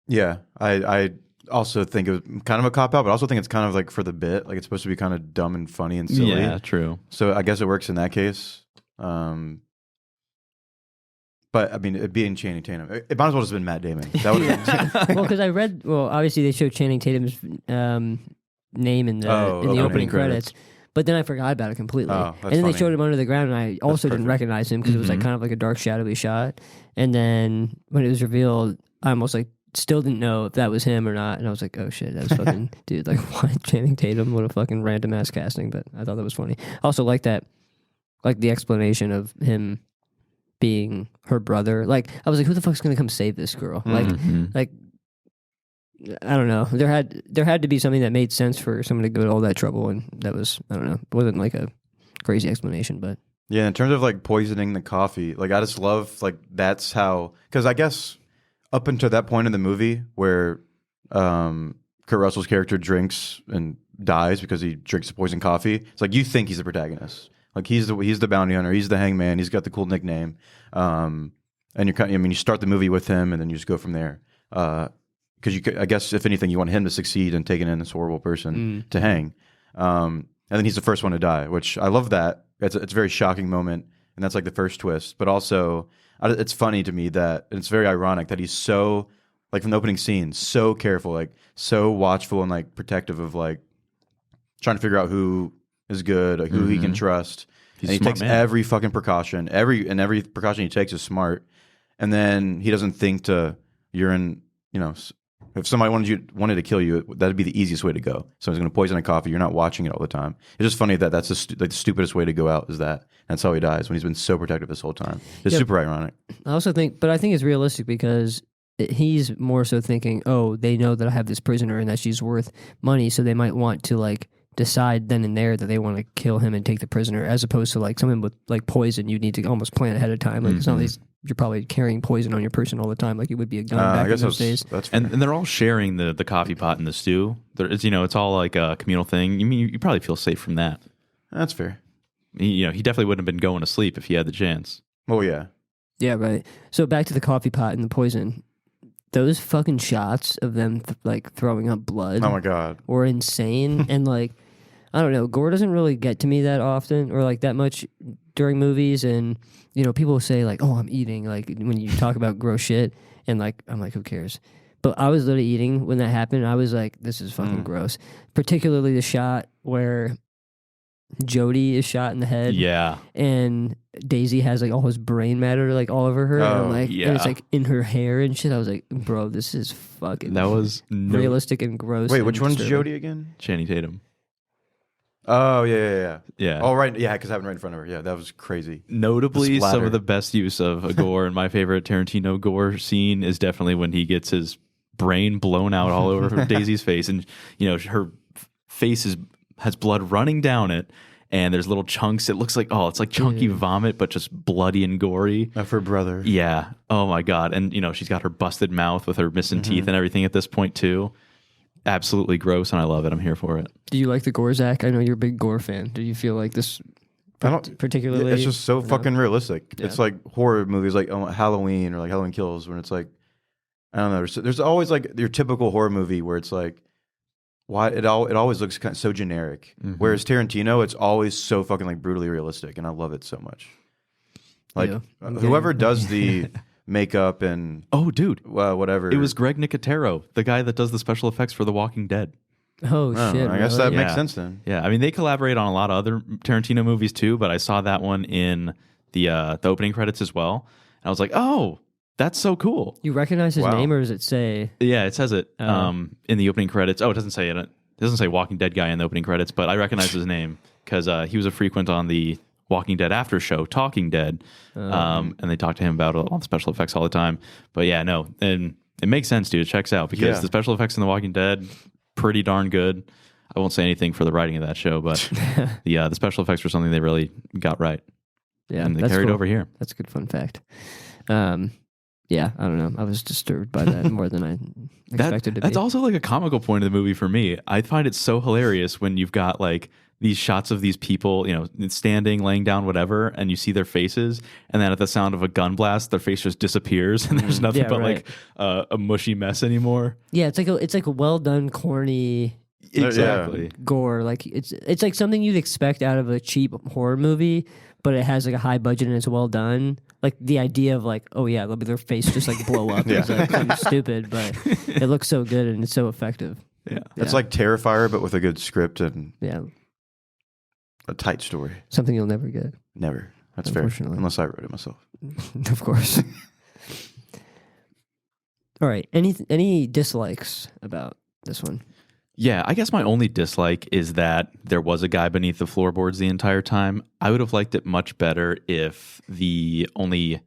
yeah, I also think it was kind of a cop out, but I also think it's kind of like for the bit. Like, it's supposed to be kind of dumb and funny and silly. Yeah, true. So I guess it works in that case. But I mean, it being Channing Tatum, it might as well have been Matt Damon. That would have been. Well, because I read. Well, obviously they showed Channing Tatum's name in the opening credits. But then I forgot about it completely. Oh, and then funny. they showed him under the ground, and I also didn't recognize him because it was like kind of like a dark, shadowy shot. And then when it was revealed, I almost like still didn't know if that was him or not. And I was like, oh shit, that was fucking dude. Like, why Channing Tatum? What a fucking random ass casting. But I thought that was funny. I also like that, like the explanation of him being her brother. Like, I was like, who the fuck's gonna come save this girl? Like. I don't know. There had to be something that made sense for someone to go to all that trouble, and that was, I don't know. It wasn't like a crazy explanation, but Yeah, in terms of like poisoning the coffee, like I just love like that's how, because I guess up until that point in the movie where Kurt Russell's character drinks and dies because he drinks poison coffee, it's like you think he's the protagonist, like he's the bounty hunter, he's the hangman, he's got the cool nickname, and you're kind of, I mean, you start the movie with him and then you just go from there. Because I guess if anything, you want him to succeed in taking in this horrible person to hang, and then he's the first one to die, which I love that. It's a very shocking moment, and that's like the first twist. But also, it's funny to me that it's very ironic that he's so, like from the opening scene, so careful, like so watchful and like protective of like trying to figure out who is good, like who he can trust. And he takes every fucking precaution, every precaution he takes is smart, and then he doesn't think to if somebody wanted to kill you, that'd be the easiest way to go. So he's going to poison a coffee. You're not watching it all the time. It's just funny that that's the stupidest way to go out is that. That's how he dies, when he's been so protective this whole time. It's super ironic. I also think, but I think it's realistic because he's more so thinking, oh, they know that I have this prisoner and that she's worth money, so they might want to like decide then and there that they want to kill him and take the prisoner, as opposed to like someone with like poison, you need to almost plan ahead of time. Like it's not like you're probably carrying poison on your person all the time, like it would be a gun back in those days. And they're all sharing the coffee pot and the stew. It's all like a communal thing. You mean you probably feel safe from that? That's fair. he definitely wouldn't have been going to sleep if he had the chance. Oh yeah. Yeah, right. So back to the coffee pot and the poison. Those fucking shots of them like throwing up blood. Oh my god. Were insane. And like, I don't know, gore doesn't really get to me that often or like that much during movies. And people say like, "Oh, I'm eating." Like when you talk about gross shit, and like I'm like, who cares? But I was literally eating when that happened. And I was like, this is fucking gross. Particularly the shot where Jody is shot in the head. Yeah. And Daisy has like all his brain matter like all over her. And I'm like, and it's like in her hair and shit. I was like, bro, this is fucking that was realistic and gross. Wait, and which one's disturbing. Jody again? Channing Tatum. Oh yeah. Yeah. Oh right, yeah, because I have it right in front of her. Yeah, that was crazy. Notably, The some splatter. of the best use of a gore and my favorite Tarantino gore scene is definitely when he gets his brain blown out all over Daisy's face, and her face has blood running down it, and there's little chunks. It looks like it's like chunky vomit, but just bloody and gory. Of her brother. Yeah. Oh my god. And she's got her busted mouth with her missing teeth and everything at this point too. Absolutely gross, and I love it. I'm here for it. Do you like the gore, Zach? I know you're a big gore fan. Do you feel like this particularly? It's just so fucking realistic. Yeah. It's like horror movies, like Halloween or like Halloween Kills, when it's like, I don't know. There's always like your typical horror movie where it's like, why it always looks kind of so generic. Whereas Tarantino, it's always so fucking like brutally realistic, and I love it so much. Like whoever does the makeup and whatever, it was Greg Nicotero, the guy that does the special effects for The Walking Dead. Oh shit! I guess that makes sense then. Yeah, I mean they collaborate on a lot of other Tarantino movies too, but I saw that one in the opening credits as well, and I was like, oh, that's so cool. You recognize his name, or does it say? Yeah, it says it in the opening credits. Oh, it doesn't say it. It doesn't say Walking Dead guy in the opening credits, but I recognize his name because he was a frequent on the Walking Dead after show, Talking Dead, and they talk to him about all the special effects all the time. But yeah, no, and it makes sense, dude. It checks out because the special effects in The Walking Dead pretty darn good. I won't say anything for the writing of that show, but the special effects were something they really got right. Yeah, and they carried over here. That's a good fun fact. Yeah, I don't know. I was disturbed by that more than I expected to be. That's also like a comical point of the movie for me. I find it so hilarious when you've got like these shots of these people, standing, laying down, whatever, and you see their faces, and then at the sound of a gun blast, their face just disappears, and there's nothing like a mushy mess anymore. Yeah, it's like a well done, corny. Exactly. Gore. Like it's like something you'd expect out of a cheap horror movie, but it has like a high budget and it's well done. Like the idea of like, oh yeah, their face just like blow up. It's like something stupid, but it looks so good and it's so effective. Yeah. It's like Terrifier, but with a good script and a tight story. Something you'll never get. Never. That's fair. Unless I wrote it myself. Of course. All right. Any dislikes about this one? Yeah, I guess my only dislike is that there was a guy beneath the floorboards the entire time. I would have liked it much better if the only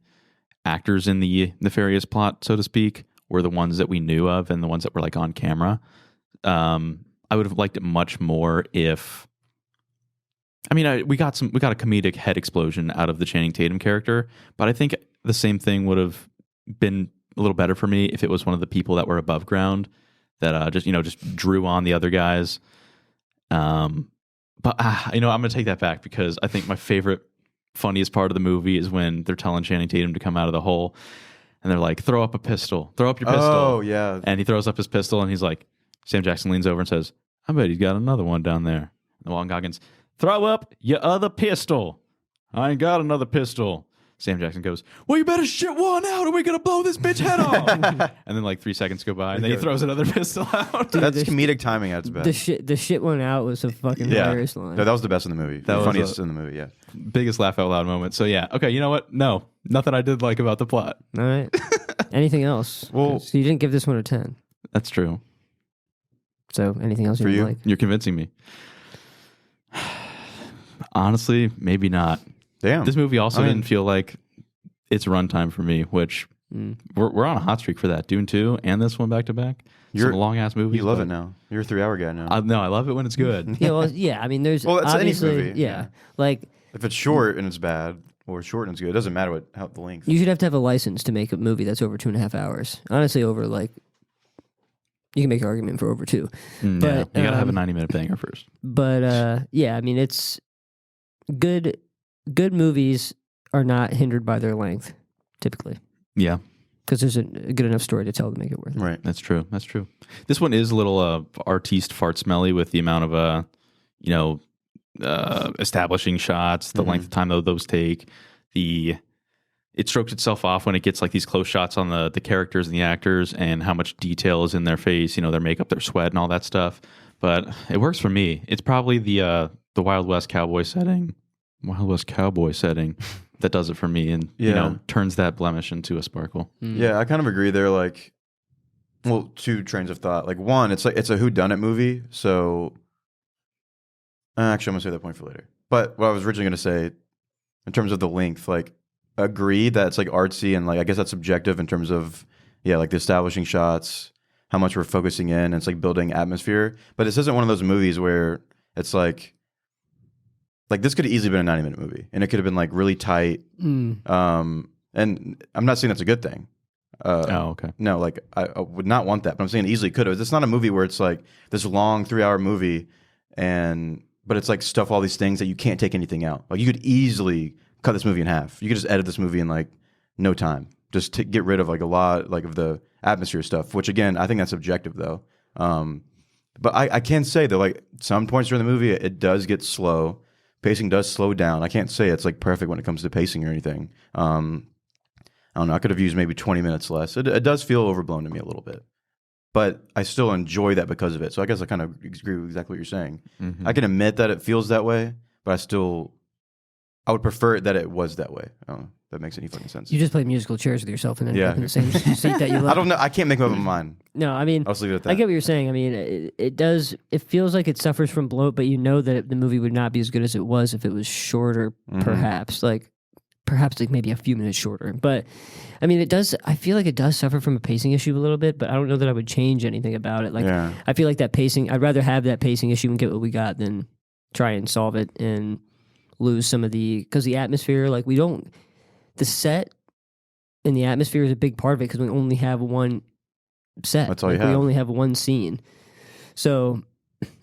actors in the nefarious plot, so to speak, were the ones that we knew of and the ones that were like on camera. I would have liked it much more if, I mean, we got a comedic head explosion out of the Channing Tatum character, but I think the same thing would have been a little better for me if it was one of the people that were above ground that just drew on the other guys. But I'm going to take that back because I think my favorite, funniest part of the movie is when they're telling Channing Tatum to come out of the hole, and they're like, "Throw up a pistol, throw up your pistol." Oh yeah, and he throws up his pistol, and he's like, Sam Jackson leans over and says, "I bet he's got another one down there." And Walton Goggins, "Throw up your other pistol." "I ain't got another pistol." Sam Jackson goes, "Well, you better shit one out or we're going to blow this bitch head off." And then like 3 seconds go by and then he throws another pistol out. Dude, that's comedic timing at its best. The shit went out was a fucking hilarious line. No, that was the best in the movie. That was funniest in the movie, yeah. Biggest laugh out loud moment. So yeah, okay, you know what? No, nothing I did like about the plot. All right. Anything else? Well, so you didn't give this one a 10. That's true. So anything else you didn't like? You're convincing me. Honestly, maybe not. Damn. This movie also didn't feel like it's runtime for me, which we're on a hot streak for that. Dune 2 and this one back to back. Some long ass movies. You love it now. You're a 3-hour guy now. No, I love it when it's good. Yeah, I mean, there's that's any obviously movie. Yeah, like if it's short and it's bad, or short and it's good, it doesn't matter how the length. You should have to have a license to make a movie that's over 2.5 hours. Honestly, over like you can make an argument for over 2. But you gotta have a 90-minute banger first. But yeah, I mean, it's good movies are not hindered by their length, typically, Yeah, because there's a good enough story to tell to make it worth it. Right. that's true. That's true. This one is a little artiste fart smelly with the amount of establishing shots, the length of time those take. It strokes itself off when it gets like these close shots on the characters and the actors and how much detail is in their face, their makeup, their sweat, and all that stuff. But it works for me. It's probably the Wild West cowboy setting that does it for me, and turns that blemish into a sparkle. Yeah, I kind of agree there. Like, well, two trains of thought. Like, one, it's a whodunit movie, so actually, I'm gonna say that point for later. But what I was originally gonna say, in terms of the length, like, agree that it's like artsy and like I guess that's subjective in terms of like the establishing shots, how much we're focusing in, and it's like building atmosphere. But this isn't one of those movies where it's like this could have easily been a 90-minute movie, and it could have been like really tight. And I'm not saying that's a good thing. Okay. No, like I would not want that, but I'm saying it easily could have. It's not a movie where it's like this long 3-hour movie, but it's like stuff all these things that you can't take anything out. Like you could easily cut this movie in half. You could just edit this movie in like no time, just to get rid of like a lot like of the atmosphere stuff. Which again, I think that's subjective though. But I can say though, like some points during the movie, it does get slow. Pacing does slow down. I can't say it's like perfect when it comes to pacing or anything. I don't know. I could have used maybe 20 minutes less. It does feel overblown to me a little bit, but I still enjoy that because of it. So I guess I kind of agree with exactly what you're saying. Mm-hmm. I can admit that it feels that way, but I would prefer that it was that way. I don't know if that makes any fucking sense. You just play musical chairs with yourself and end up in the same seat that you love. I don't know. I can't make up my mind. No, I mean, I'll just leave it at that. I get what you're saying. I mean, it does. It feels like it suffers from bloat, but you know that the movie would not be as good as it was if it was shorter. Perhaps like maybe a few minutes shorter. But I mean, it does. I feel like it does suffer from a pacing issue a little bit, but I don't know that I would change anything about it. Like, I feel like that pacing. I'd rather have that pacing issue and get what we got than try and solve it and lose some of because the atmosphere. Like the set and the atmosphere is a big part of it because we only have one set. That's all you have. We only have one scene. So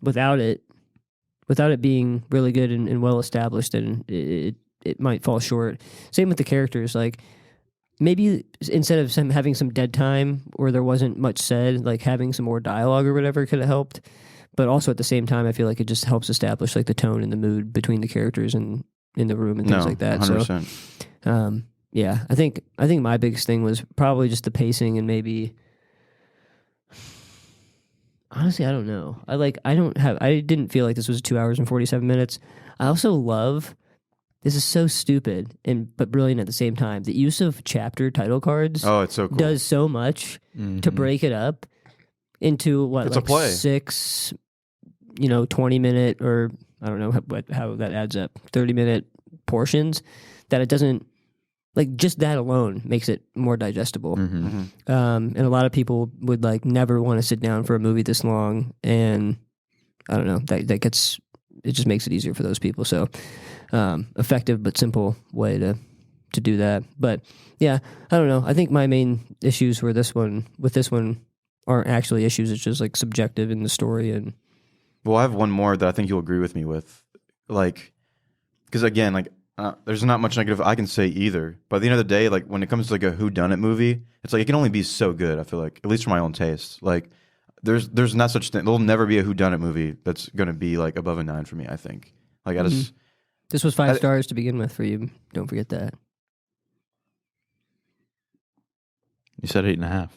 without it being really good and well established, then it might fall short. Same with the characters. Like maybe instead of having some dead time where there wasn't much said, like having some more dialogue or whatever could have helped. But also at the same time, I feel like it just helps establish like the tone and the mood between the characters and in the room and things like that. 100%. So, yeah, I think my biggest thing was probably just the pacing and maybe. Honestly, I don't know. I didn't feel like this was 2 hours and 47 minutes. I also love. This is so stupid but brilliant at the same time. The use of chapter title cards. Oh, it's so cool. Does so much to break it up into It's a play. 6, 20-minute or I don't know how that adds up. 30-minute portions that it doesn't like just that alone makes it more digestible. And a lot of people would like never want to sit down for a movie this long, and I don't know that gets it just makes it easier for those people. So effective but simple way to do that. But yeah, I don't know. I think my main issues with this one aren't actually issues. It's just like subjective in the story. And well, I have one more that I think you'll agree with me with, like, because again, like. There's not much negative I can say either. But at the end of the day, like when it comes to like a whodunit movie, it's like it can only be so good. I feel like, at least for my own taste, like there's not such thing. There'll never be a whodunit movie that's gonna be like above a 9 for me. I think. Like I just. This was 5 stars to begin with for you. Don't forget that. You said 8.5.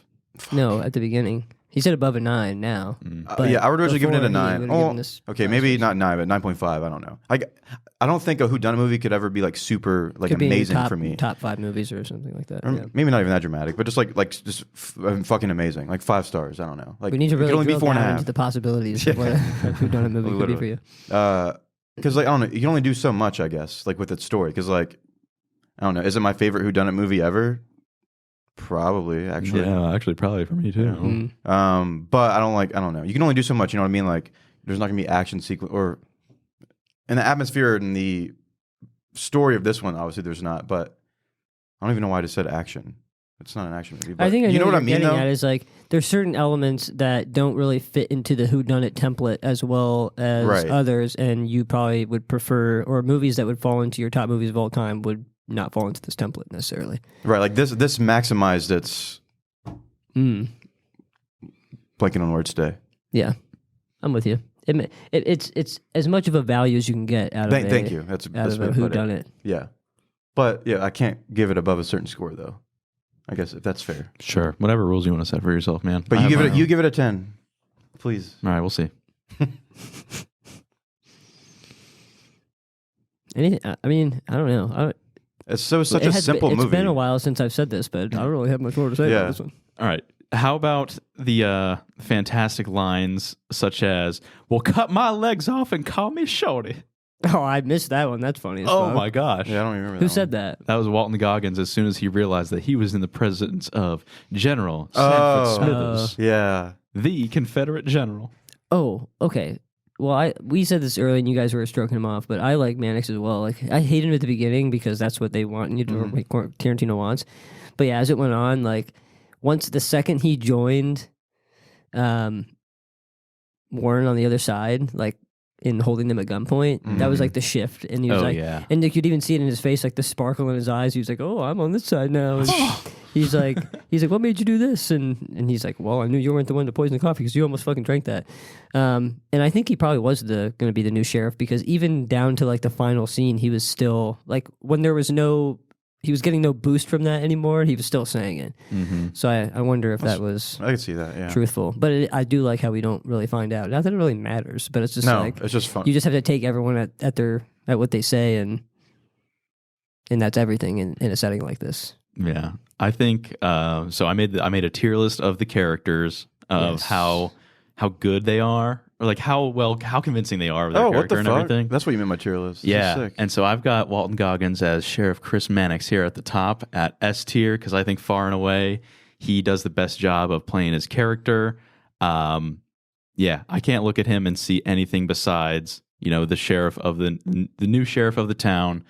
No, at the beginning. He said above a 9 now. Yeah, I would originally give it a 9. Oh, okay, maybe not 9, but 9.5. I don't know. I don't think a whodunit movie could ever be like super like could amazing be for me. Top 5 movies or something like that. Or maybe not even that dramatic, but just fucking amazing. Like 5 stars. I don't know. Like we need to really only drill be 4.5 down into the possibilities of what a whodunit movie could be for you. Because like I don't know, you can only do so much, I guess, like with its story. Because like I don't know, is it my favorite whodunit movie ever? Probably, actually. Yeah, actually, probably for me too. But I don't know. You can only do so much. You know what I mean? Like, there's not gonna be action sequence or in the atmosphere and the story of this one. Obviously, there's not. But I don't even know why I just said action. It's not an action movie. But I think you know what I mean, getting though? at is like there's certain elements that don't really fit into the whodunit template as well as others, and you probably would prefer, or movies that would fall into your top movies of all time would not fall into this template necessarily. Right, like this maximized its blanking on words today. Yeah, I'm with you. It's as much of a value as you can get out of it. Thank you. That's out of a whodunit. Yeah, but yeah, I can't give it above a certain score though. I guess if that's fair. Sure, whatever rules you want to set for yourself, man. But you give it a 10, please. All right, we'll see. Anything? I mean, I don't know. It's such a simple movie. It's been a while since I've said this, but I don't really have much more to say about this one. All right. How about the fantastic lines such as, well, cut my legs off and call me shorty? Oh, I missed that one. That's funny. Oh, my gosh. Yeah, I don't even remember Who said that? That was Walton Goggins as soon as he realized that he was in the presence of General Sanford Smithers. Yeah. The Confederate general. Oh, okay. Well, we said this earlier, and you guys were stroking him off, but I like Mannix as well. Like, I hated him at the beginning because that's what they want you to Tarantino wants. But yeah, as it went on, like once the second he joined, Warren on the other side, like in holding them at gunpoint, that was like the shift, and he was and you could even see it in his face, like the sparkle in his eyes. He was like, "Oh, I'm on this side now." And he's like, "What made you do this?" And he's like, "Well, I knew you weren't the one to poison the coffee because you almost fucking drank that." And I think he probably was going to be the new sheriff because even down to like the final scene, he was still like when there was he was getting no boost from that anymore. He was still saying it. So I wonder if that was I can see that. Yeah, truthful. But I do like how we don't really find out. Not that it really matters, but it's just it's just fun. You just have to take everyone at what they say, and that's everything in a setting like this. Yeah, I think so. I made a tier list of the characters of how good they are, or like how convincing they are of their character and everything. That's what you meant by tier list. Yeah, sick. And so I've got Walton Goggins as Sheriff Chris Mannix here at the top at S tier because I think far and away he does the best job of playing his character. Yeah, I can't look at him and see anything besides the sheriff of the new sheriff of the town.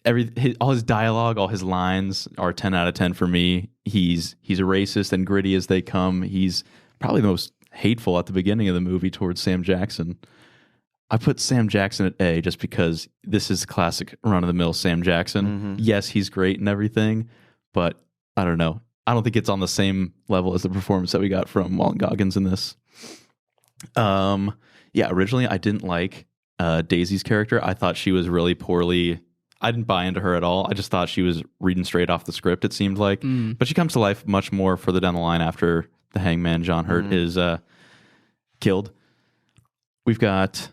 All his dialogue, all his lines are 10 out of 10 for me. He's a racist and gritty as they come. He's probably the most hateful at the beginning of the movie towards Sam Jackson. I put Sam Jackson at A just because this is classic run-of-the-mill Sam Jackson. Yes, he's great and everything, but I don't know. I don't think it's on the same level as the performance that we got from Walton Goggins in this. Originally I didn't like Daisy's character. I thought she was really poorly... I didn't buy into her at all. I just thought she was reading straight off the script, it seemed like. But she comes to life much more further down the line after the hangman, John Hurt, is killed. We've got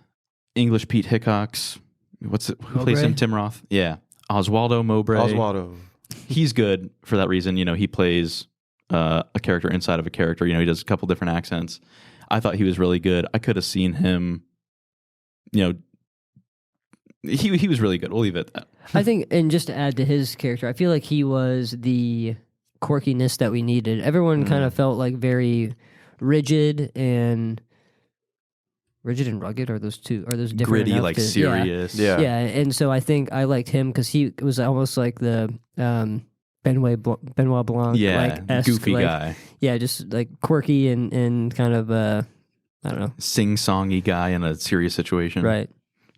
English Pete Hickox. Who plays him? Tim Roth. Yeah. Oswaldo Mowbray. He's good for that reason. He plays a character inside of a character. He does a couple different accents. I thought he was really good. I could have seen him, he was really good. We'll leave it at that. I think, and just to add to his character, I feel like he was the quirkiness that we needed. Everyone kind of felt like very rigid and rugged. Are those different? Gritty, like serious. Yeah. And so I think I liked him because he was almost like the Benoit Blanc, goofy guy. Yeah, just like quirky and kind of I don't know, sing-songy guy in a serious situation. Right.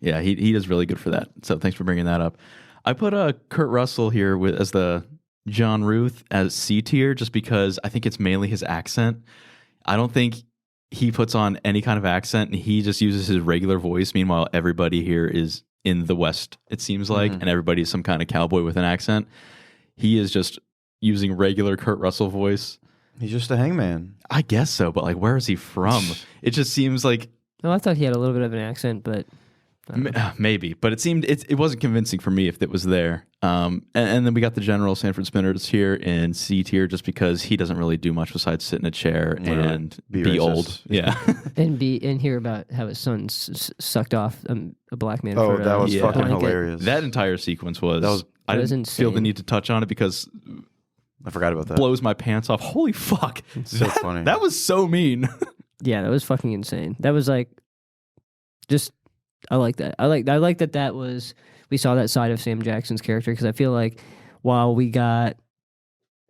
Yeah, he does really good for that. So thanks for bringing that up. I put Kurt Russell here as the John Ruth as C tier just because I think it's mainly his accent. I don't think he puts on any kind of accent, and he just uses his regular voice. Meanwhile, everybody here is in the West, it seems like, and everybody's some kind of cowboy with an accent. He is just using regular Kurt Russell voice. He's just a hangman. I guess so, but like, where is he from? It just seems like... No, I thought he had a little bit of an accent, but... Maybe, but it wasn't convincing for me if it was there. And then we got the General Sanford Smithers here in C tier just because he doesn't really do much besides sit in a chair and be old. Yeah, and hear about how his son sucked off a black man. Oh, that was fucking hilarious. That entire sequence was. I didn't feel the need to touch on it because I forgot about that. Blows my pants off. Holy fuck! So funny. That was so mean. Yeah, that was fucking insane. That was like just. I like that. I like that was we saw that side of Sam Jackson's character because I feel like while we got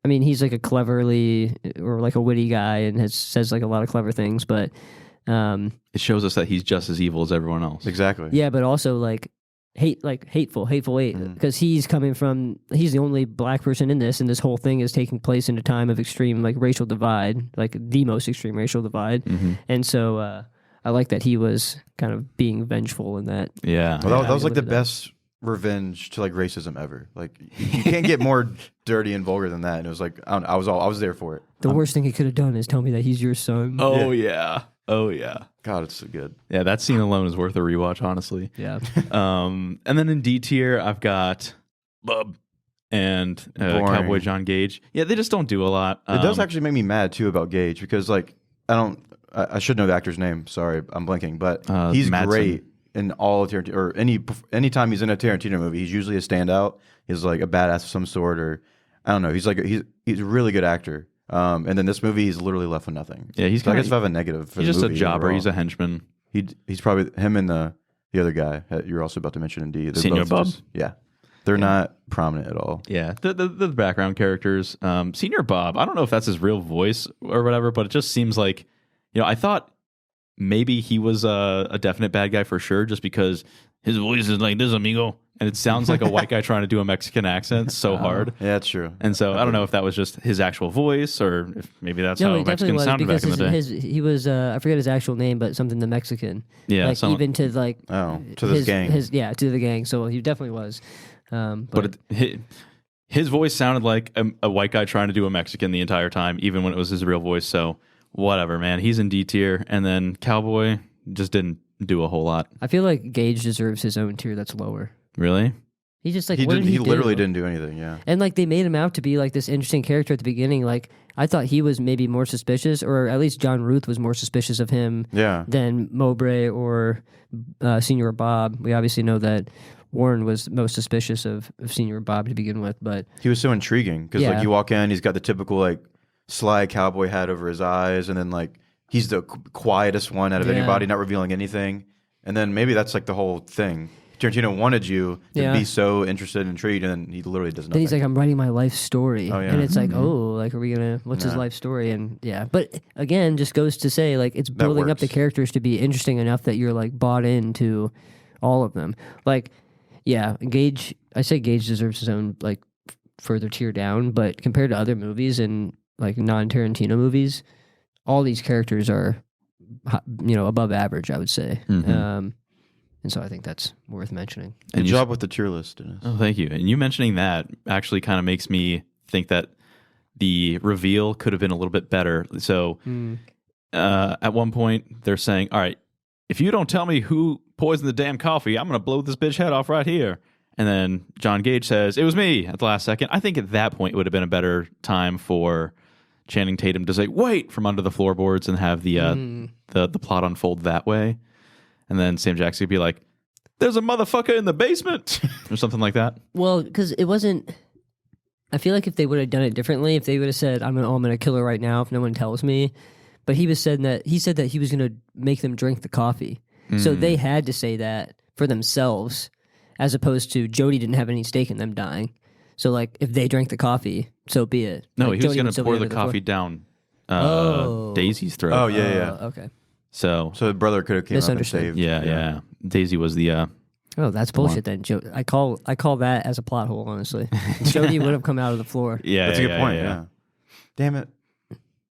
I mean, he's like a cleverly or like a witty guy and says like a lot of clever things, but It shows us that he's just as evil as everyone else. Exactly. yeah, but also like hateful eight, because he's the only black person in this, and this whole thing is taking place in a time of extreme like racial divide, like the most extreme racial divide, and so I like that he was kind of being vengeful in that. Yeah. Well, that was like the best revenge to like racism ever. Like you can't get more dirty and vulgar than that. And it was like I was there for it. The worst thing he could have done is tell me that he's your son. Oh yeah. Oh yeah. God, it's so good. Yeah, that scene alone is worth a rewatch, honestly. Yeah. And then in D tier, I've got Bub and Cowboy John Gage. Yeah, they just don't do a lot. It does actually make me mad too about Gage because like I should know the actor's name. Sorry, I'm blanking, but he's Madsen. great in all of Tarantino, or any time he's in a Tarantino movie. He's usually a standout. He's like a badass of some sort, or I don't know. He's a really good actor. And then this movie, he's literally left with nothing. Yeah, I guess if I have a negative for he's the just movie a jobber. overall, He's a henchman. He's probably him and the other guy you're also about to mention in D. They're Senior both Bub? yeah, they're not prominent at all. Yeah, the background characters. Senior Bob, I don't know if that's his real voice or whatever, but it just seems like, I thought maybe he was a definite bad guy for sure, just because his voice is like this, amigo. And it sounds like a white guy trying to do a Mexican accent so hard. Yeah, that's true. And so I don't know if that was just his actual voice or if maybe that's how he definitely Mexicans was, sounded back in the day. he was I forget his actual name, but something the Mexican. Yeah, like even to like to this gang. To the gang. So he definitely was. But his voice sounded like a white guy trying to do a Mexican the entire time, even when it was his real voice. So whatever, man. He's in D tier, and then Cowboy just didn't do a whole lot. I feel like Gage deserves his own tier that's lower. Really? He just like he literally do? didn't do anything. Yeah, and like they made him out to be like this interesting character at the beginning. Like I thought he was maybe more suspicious, or at least John Ruth was more suspicious of him than Mowbray or Senior Bob. We obviously know that Warren was most suspicious of Senior Bob to begin with, but he was so intriguing because like you walk in, he's got the typical like sly cowboy hat over his eyes, and then like he's the quietest one out of anybody, not revealing anything. And then maybe that's like the whole thing. Tarantino wanted you to be so interested and intrigued, and then he literally does nothing. Then he's like, I'm writing my life story. Oh, yeah. And it's like, like, are we going to, what's his life story? And but again, just goes to say, like, it's building up the characters to be interesting enough that you're like bought into all of them. Like, Gage, I say Gage deserves his own, like, further tier down, but compared to other movies and, like, non-Tarantino movies, all these characters are, above average, I would say. And so I think that's worth mentioning. Good job with the tier list, Dennis. Oh, thank you. And you mentioning that actually kind of makes me think that the reveal could have been a little bit better. So at one point, they're saying, all right, if you don't tell me who poisoned the damn coffee, I'm going to blow this bitch head off right here. And then John Gage says, it was me at the last second. I think at that point, it would have been a better time for Channing Tatum to say, wait, from under the floorboards and have the plot unfold that way. And then Sam Jackson would be like, there's a motherfucker in the basement or something like that. Well, because it wasn't, I feel like if they would have done it differently, if they would have said, I'm going to kill her right now if no one tells me. But he said that he was going to make them drink the coffee. So they had to say that for themselves, as opposed to Jody didn't have any stake in them dying. So like if they drank the coffee, so be it. No, like, he was going to pour the coffee down Daisy's throat. Oh, yeah. Okay. So the brother could have came up and saved. Yeah. Daisy was the oh, that's bullshit then. I call that as a plot hole, honestly. Jody would have come out of the floor. Yeah, that's a good point. Yeah. Damn it.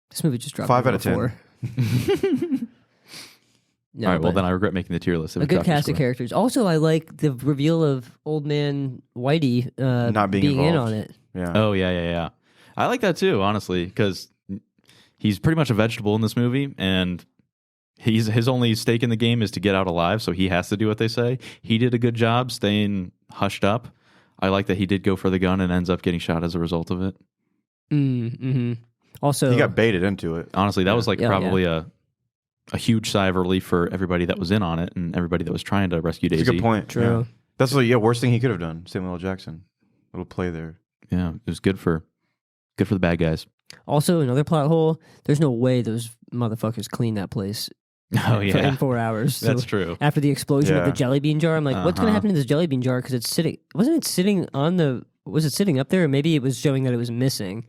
This movie just dropped 5 out of 10. No, all right, well then I regret making the tier list. A good cast of characters. Also, I like the reveal of old man Whitey not being in on it. Yeah. Oh yeah. I like that too, honestly, because he's pretty much a vegetable in this movie, and his only stake in the game is to get out alive, so he has to do what they say. He did a good job staying hushed up. I like that he did go for the gun and ends up getting shot as a result of it. Also, he got baited into it. Honestly, that was probably a huge sigh of relief for everybody that was in on it and everybody that was trying to rescue Daisy. That's a good point. True. Yeah. That's the worst thing he could have done. Samuel L. Jackson. Little play there. Yeah, it was good for the bad guys. Also, another plot hole. There's no way those motherfuckers cleaned that place. Oh yeah, in 4 hours. That's true. After the explosion of the jelly bean jar, I'm like, what's going to happen to this jelly bean jar? Because it's sitting. Was it sitting up there? Or maybe it was showing that it was missing.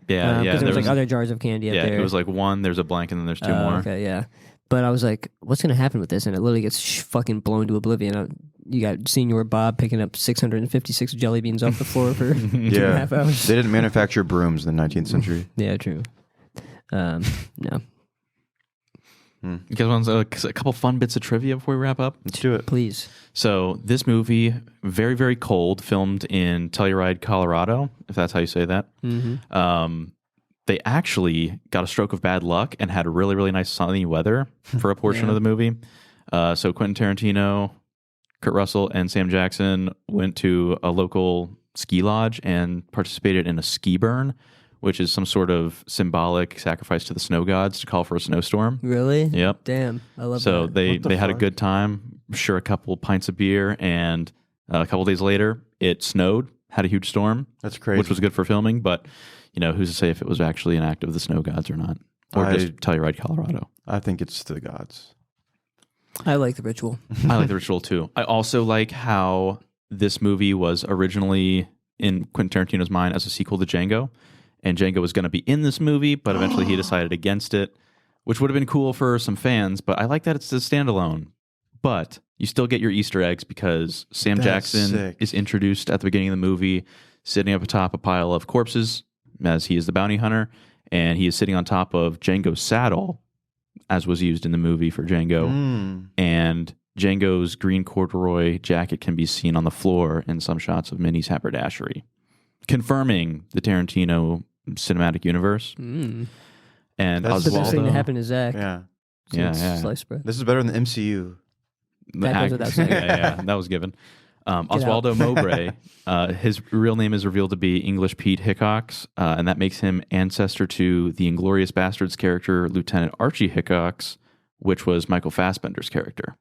Yeah, Because there was like other jars of candy up there. It was like one, there's a blank, and then there's two more. Okay, yeah. But I was like, what's going to happen with this? And it literally gets fucking blown to oblivion. You got Senior Bob picking up 656 jelly beans off the floor for 2.5 hours. They didn't manufacture brooms in the 19th century. Yeah, true. No. You guys want a couple fun bits of trivia before we wrap up? Let's do it. Please. So this movie, very, very cold, filmed in Telluride, Colorado, if that's how you say that. Mm-hmm. They actually got a stroke of bad luck and had really, really nice sunny weather for a portion of the movie. So Quentin Tarantino, Kurt Russell, and Sam Jackson went to a local ski lodge and participated in a ski burn, which is some sort of symbolic sacrifice to the snow gods to call for a snowstorm. Really? Yep. Damn. I love that. So they had a good time, sure, a couple pints of beer, and a couple days later, it snowed, had a huge storm. That's crazy. Which was good for filming, but who's to say if it was actually an act of the snow gods or not? Or just Telluride, Colorado. I think it's the gods. I like the ritual. I like the ritual too. I also like how this movie was originally in Quentin Tarantino's mind as a sequel to Django. And Django was going to be in this movie, but eventually he decided against it, which would have been cool for some fans. But I like that it's a standalone. But you still get your Easter eggs because Sam Jackson is introduced at the beginning of the movie, sitting up atop a pile of corpses, as he is the bounty hunter, and he is sitting on top of Django's saddle, as was used in the movie for Django. And Django's green corduroy jacket can be seen on the floor in some shots of Minnie's haberdashery, confirming the Tarantino cinematic universe. And That's the best thing to Oswaldo. happen to Zach. Yeah. Yeah. Sliced bread. This is better than the MCU. That goes without saying. Yeah, that was given. Oswaldo Mowbray, his real name is revealed to be English Pete Hickox, and that makes him ancestor to the Inglourious Basterds character Lieutenant Archie Hickox, which was Michael Fassbender's character.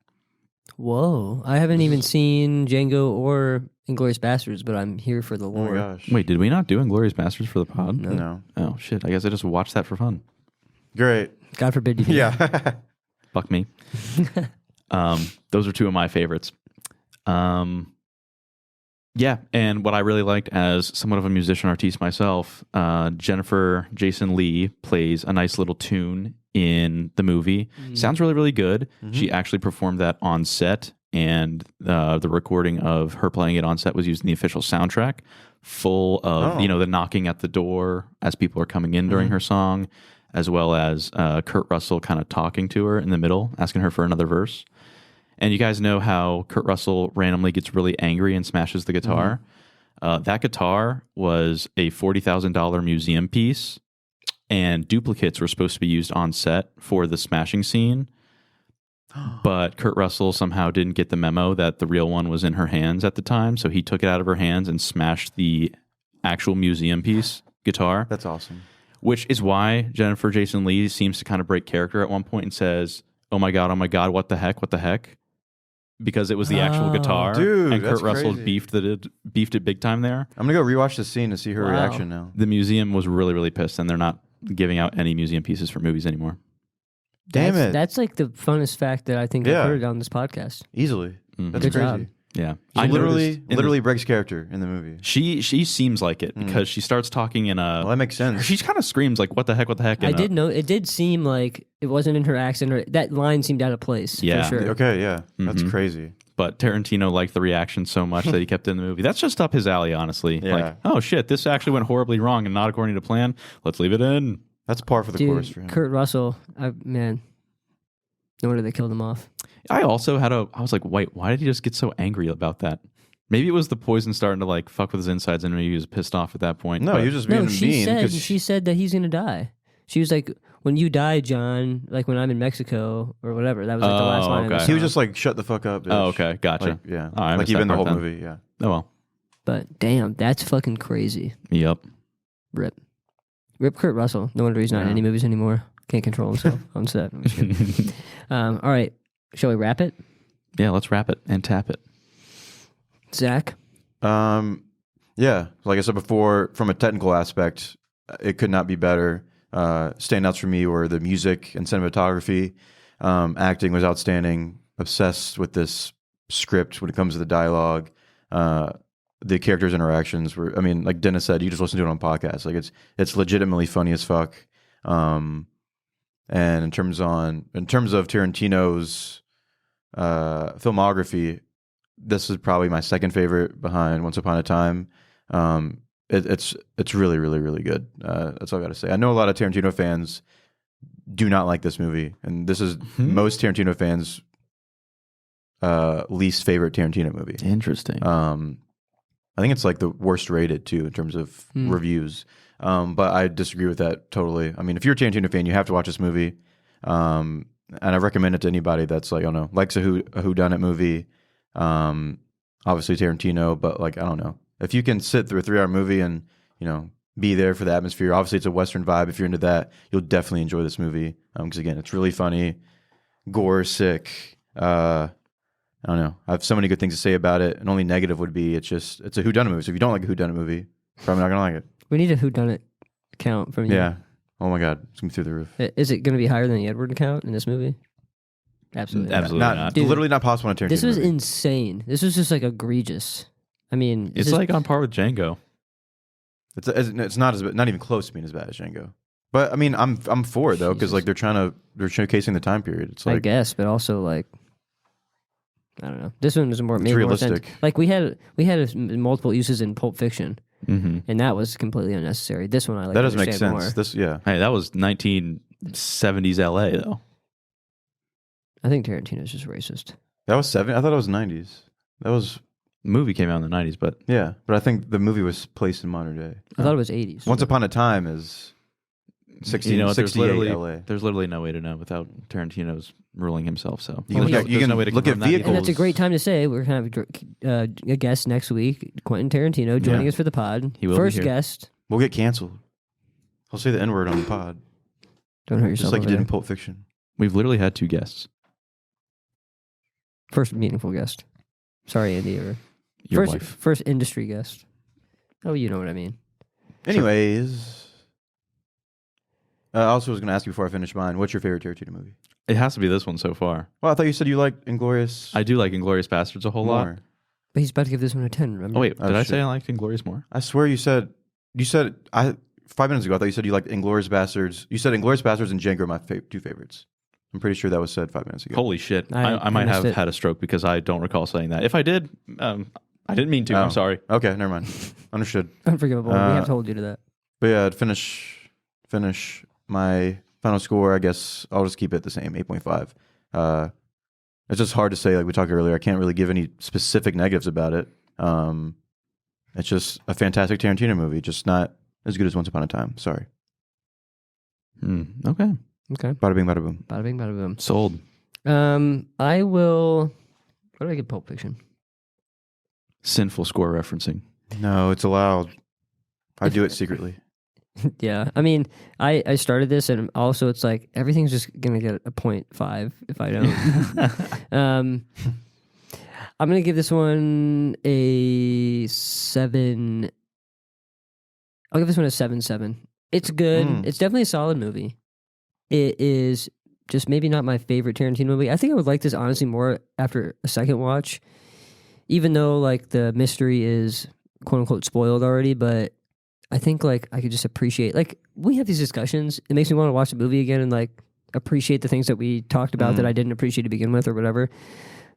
Whoa. I haven't even seen Django or Inglourious Basterds, but I'm here for the Oh lore. my gosh. Wait, did we not do Inglourious Basterds for the pod? No. Oh, shit. I guess I just watched that for fun. Great. God forbid you do. Yeah. Fuck me. Those are two of my favorites. Yeah, and what I really liked as somewhat of a musician artiste myself, Jennifer Jason Leigh plays a nice little tune in the movie. Sounds really, really good. She actually performed that on set, and the recording of her playing it on set was used in the official soundtrack, full of the knocking at the door as people are coming in during her song, as well as Kurt Russell kind of talking to her in the middle, asking her for another verse. And you guys know how Kurt Russell randomly gets really angry and smashes the guitar. That guitar was a $40,000 museum piece, and duplicates were supposed to be used on set for the smashing scene. But Kurt Russell somehow didn't get the memo that the real one was in her hands at the time, so he took it out of her hands and smashed the actual museum piece guitar. That's awesome. Which is why Jennifer Jason Leigh seems to kind of break character at one point and says, oh my God, what the heck? Because it was the actual guitar, dude, and Kurt Russell crazy. beefed it big time there. I'm going to go rewatch the scene to see her reaction now. The museum was really, really pissed, and they're not giving out any museum pieces for movies anymore. Damn it. That's like the funnest fact that I think I've heard on this podcast. Easily. That's Good crazy. job. Yeah. She literally breaks character in the movie. She seems like it because she starts talking in a... Well, that makes sense. She kind of screams like, what the heck? I did know, it did seem like it wasn't in her accent. Or, that line seemed out of place, Yeah. for sure. Okay, yeah. That's crazy. But Tarantino liked the reaction so much that he kept it in the movie. That's just up his alley, honestly. Yeah. Like, oh shit, this actually went horribly wrong and not according to plan. Let's leave it in. That's par for the course for him. Kurt Russell, man, no wonder they killed him off. I also I was like, wait, why did he just get so angry about that? Maybe it was the poison starting to like fuck with his insides and maybe he was pissed off at that point. No, he was just being mean. She said that he's going to die. She was like, when you die, John, like when I'm in Mexico or whatever. That was like the last line of the song. He was just like, shut the fuck up, bitch. Oh, okay. Gotcha. Like, yeah. Oh, I like missed even that the whole part then. movie, yeah. Oh, well. But damn, that's fucking crazy. Yep. Rip Kurt Russell. No wonder he's not in any movies anymore. Can't control himself on set. I'm just kidding. All right. Shall we wrap it? Yeah, let's wrap it and tap it. Zach? Yeah. Like I said before, from a technical aspect, it could not be better. Standouts for me were the music and cinematography. Acting was outstanding. Obsessed with this script when it comes to the dialogue. the characters' interactions were. I mean, like Dennis said, you just listen to it on podcasts. Like it's legitimately funny as fuck. And in terms of Tarantino's filmography, this is probably my second favorite behind Once Upon a Time. It's really, really, really good. That's all I got to say. I know a lot of Tarantino fans do not like this movie, and this is most Tarantino fans' least favorite Tarantino movie. Interesting. I think it's like the worst rated too in terms of reviews. But I disagree with that totally. I mean, if you're a Tarantino fan, you have to watch this movie. And I recommend it to anybody that's like, I don't know, likes a whodunit movie. Obviously Tarantino, but like, I don't know. If you can sit through a 3-hour movie and, you know, be there for the atmosphere. Obviously it's a Western vibe. If you're into that, you'll definitely enjoy this movie. Because again, it's really funny, gore, sick. I don't know. I have so many good things to say about it, and only negative would be it's a whodunit movie. So if you don't like a whodunit movie, probably not gonna like it. We need a whodunit count from you. Yeah. Oh my god, it's gonna be through the roof. Is it going to be higher than the Edward count in this movie? Absolutely not. Dude, literally not possible in a Tarantino This was movie. insane. This was just like egregious. I mean, It's like on par with Django. It's not even close to being as bad as Django. But I mean, I'm for it though, because like they're showcasing the time period. It's like, I guess, but also like, I don't know. This one was made more realistic. sense. Like we had multiple uses in Pulp Fiction, and that was completely unnecessary. This one I like. That doesn't make understand sense. more. Hey, that was 1970s LA though. I think Tarantino's just racist. That was 70. I thought it was 90s. That was Movie came out in the 90s, but yeah. But I think the movie was placed in modern day. I thought it was 80s. Once Upon a Time is 68 LA. There's literally no way to know without Tarantino's ruling himself. So You can no way to look at confirm that vehicles. And that's a great time to say we're going to have a guest next week, Quentin Tarantino, joining us for the pod. He will First be here. guest. We'll get canceled. I'll say the N-word on the pod. Don't hurt yourself. Just like you over did in there. Pulp Fiction. We've literally had 2 guests. First meaningful guest. Sorry, Andy. Your wife. First industry guest. Oh, you know what I mean. Anyways, I also was going to ask you before I finish mine, what's your favorite Tarantino movie? It has to be this one so far. Well, I thought you said you liked Inglourious. I do like Inglourious Bastards a whole lot. more. But he's about to give this one a 10, remember? Oh wait, Oh, did I shit. say I liked Inglourious more? I swear you said 5 minutes ago. I thought you said you liked Inglourious Bastards. You said Inglourious Bastards and Django are my 2 favorites. I'm pretty sure that was said 5 minutes ago. Holy shit! I I might missed have it. had a stroke because I don't recall saying that. If I did, I didn't mean to. Oh. I'm sorry. Okay, never mind. Understood. Unforgivable. We have to hold you to that. But yeah, to finish my final score, I guess I'll just keep it the same, 8.5. It's just hard to say, like we talked earlier. I can't really give any specific negatives about it. It's just a fantastic Tarantino movie, just not as good as Once Upon a Time. Sorry. Okay. Okay. Bada bing, bada boom. Bada bing, bada boom. Sold. I will... What do I give Pulp Fiction? Sinful score referencing. No, it's allowed. I do it secretly. Yeah. I mean, I started this, and also it's like, everything's just going to get a 0.5 if I don't. I'm going to give this one a 7. I'll give this one a 7/7. It's good. It's definitely a solid movie. It is just maybe not my favorite Tarantino movie. I think I would like this honestly more after a second watch, even though like the mystery is quote unquote spoiled already. But I think like I could just appreciate, like we have these discussions. It makes me want to watch the movie again and like appreciate the things that we talked about that I didn't appreciate to begin with or whatever.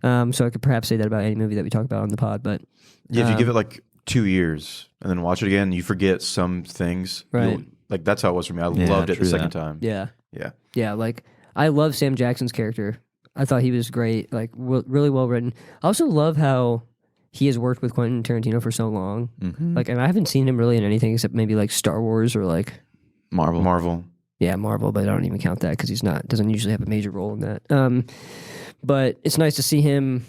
So I could perhaps say that about any movie that we talk about on the pod. But Yeah, if you give it like 2 years and then watch it again, you forget some things. Right. Like that's how it was for me. I Yeah, loved it the true second that. time. yeah. Yeah. Yeah, like I love Sam Jackson's character. I thought he was great, like really well written. I also love how he has worked with Quentin Tarantino for so long. Like, and I haven't seen him really in anything except maybe like Star Wars or like Marvel. yeah, Marvel, but I don't even count that because he's doesn't usually have a major role in that. But it's nice to see him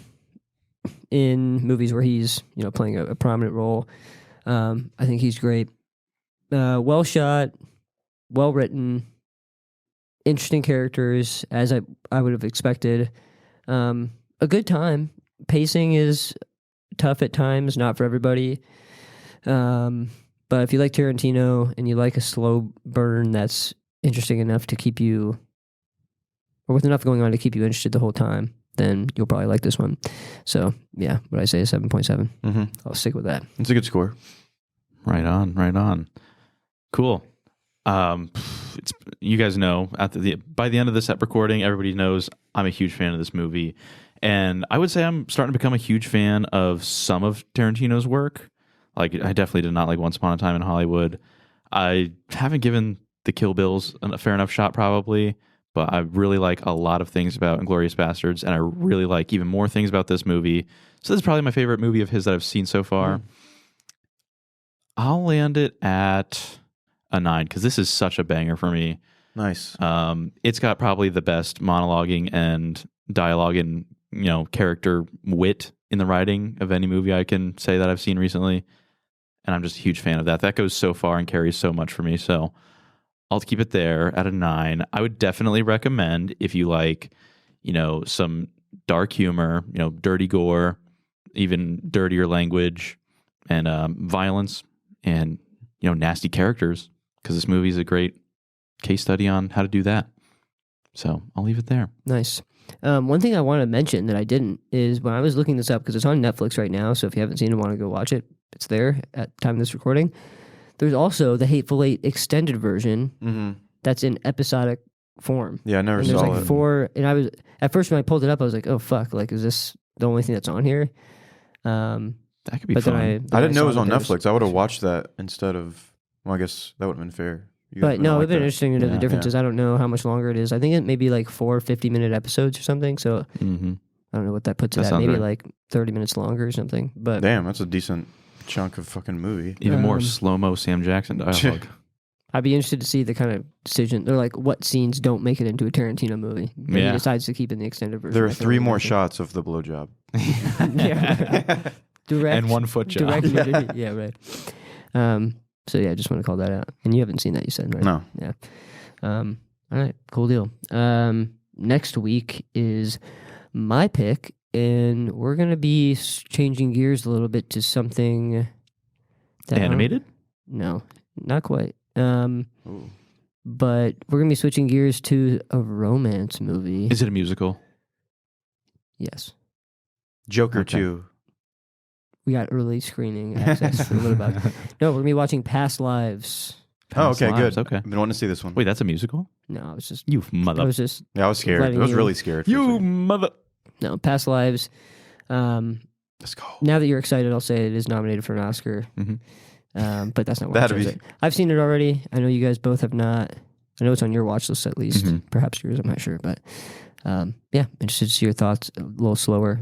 in movies where he's playing a prominent role. I think he's great. Well shot, well written. Interesting characters, as I would have expected. A good time. Pacing is tough at times, not for everybody. But if you like Tarantino and you like a slow burn that's interesting enough to keep you, or with enough going on to keep you interested the whole time, then you'll probably like this one. So yeah, what I say is 7.7. Mm-hmm. I'll stick with that. It's a good score. Right on. Cool. It's, you guys know by the end of this recording, everybody knows I'm a huge fan of this movie, and I would say I'm starting to become a huge fan of some of Tarantino's work. Like, I definitely did not like Once Upon a Time in Hollywood. I haven't given the Kill Bills a fair enough shot, probably, but I really like a lot of things about Inglourious Bastards, and I really like even more things about this movie. So this is probably my favorite movie of his that I've seen so far. I'll land it at a 9 because this is such a banger for me. Nice. It's got probably the best monologuing and dialogue and character wit in the writing of any movie I can say that I've seen recently, and I'm just a huge fan of that. That goes so far and carries so much for me. So I'll keep it there at a 9. I would definitely recommend if you like, some dark humor, dirty gore, even dirtier language, and violence, and nasty characters, because this movie is a great case study on how to do that. So I'll leave it there. Nice. One thing I want to mention that I didn't is when I was looking this up, because it's on Netflix right now, so if you haven't seen it and want to go watch it, it's there at the time of this recording. There's also the Hateful Eight extended version that's in episodic form. Yeah, I never and there's saw like it. 4, and I was at first when I pulled it up, I was like, oh fuck, like is this the only thing that's on here? That could be But fun. then I didn't know it was saw on that there Netflix. I would have watched that instead of. Well, I guess that would have been fair. You But would've no, liked it'd been that. interesting to know the Yeah. differences. I don't know how much longer it is. I think it may be like 4 50-minute episodes or something. So Mm-hmm. I don't know what that puts it That at. sounds Maybe right. like 30 minutes longer or something. But Damn, that's a decent chunk of fucking movie. Even more Um, slow-mo Sam Jackson dialogue. I'd be interested to see the kind of decision. They're like, what scenes don't make it into a Tarantino movie? And Yeah. he decides to keep in the extended version. There are I can 3 only more imagine. shots of the blowjob. Yeah. Direct. And 1 foot job. Direct nudity. Yeah, right. So yeah, I just want to call that out. And you haven't seen that, you said, right? No. Yeah. All right, cool deal. Next week is my pick, and we're gonna be changing gears a little bit to something that Animated? No, not quite. Ooh. But we're gonna be switching gears to a romance movie. Is it a musical? Yes, Joker Okay. 2. we got early screening access for Letterboxd. No, we're gonna be watching Past Lives. Oh, Past okay, Lives, good. Okay. I've been wanting to see this one. Wait, that's a musical? No, I was just, You mother. I was just Yeah, I was scared. I letting was you- really scared. for a You second. mother. no Past Lives. Let's go. Now that you're excited, I'll say it is nominated for an Oscar. Mhm. But that's not what I That'd chose be- it. I've seen it already. I know you guys both have not. I know it's on your watch list at least. Mhm. Perhaps yours, I'm not sure. But yeah, interested to see your thoughts. A little slower,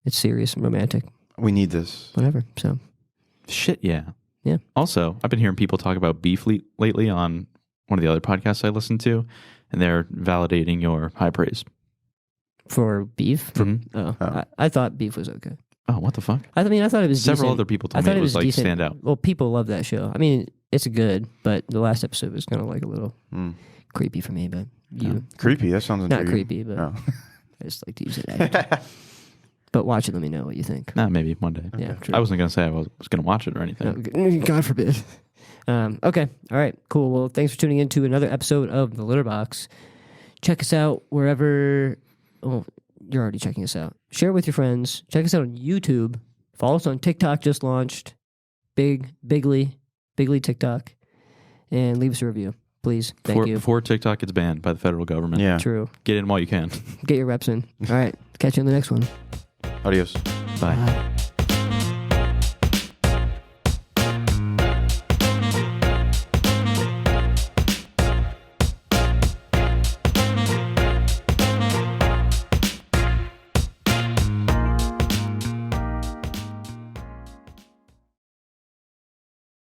it's serious and romantic, We need this. whatever. So Shit, yeah. Yeah. Also, I've been hearing people talk about beef lately on one of the other podcasts I listen to, and they're validating your high praise. for beef, Mhm. Oh. I thought beef was okay. Oh, what the fuck? I mean, I thought it was Several decent. other people I told me thought it it was was like decent. stand out. Well, people love that show. I mean, it's good, but the last episode was kind of like a little Mm. creepy for me. But you, Creepy. That sounds not intriguing. creepy, but Oh. I just like to use it. But watch it. Let me know what you think. Nah, maybe one day. Yeah, true. I wasn't gonna say I was gonna watch it or anything. No, God forbid. Okay. All right. Cool. Well, thanks for tuning in to another episode of The Litterbox. Check us out wherever. Oh, you're already checking us out. Share it with your friends. Check us out on YouTube. Follow us on TikTok. Just launched. Bigly TikTok. And leave us a review, please. Thank you. Before TikTok gets banned by the federal government. Yeah. True. Get in while you can. Get your reps in. All right. Catch you on the next one. Adios. Bye. Bye.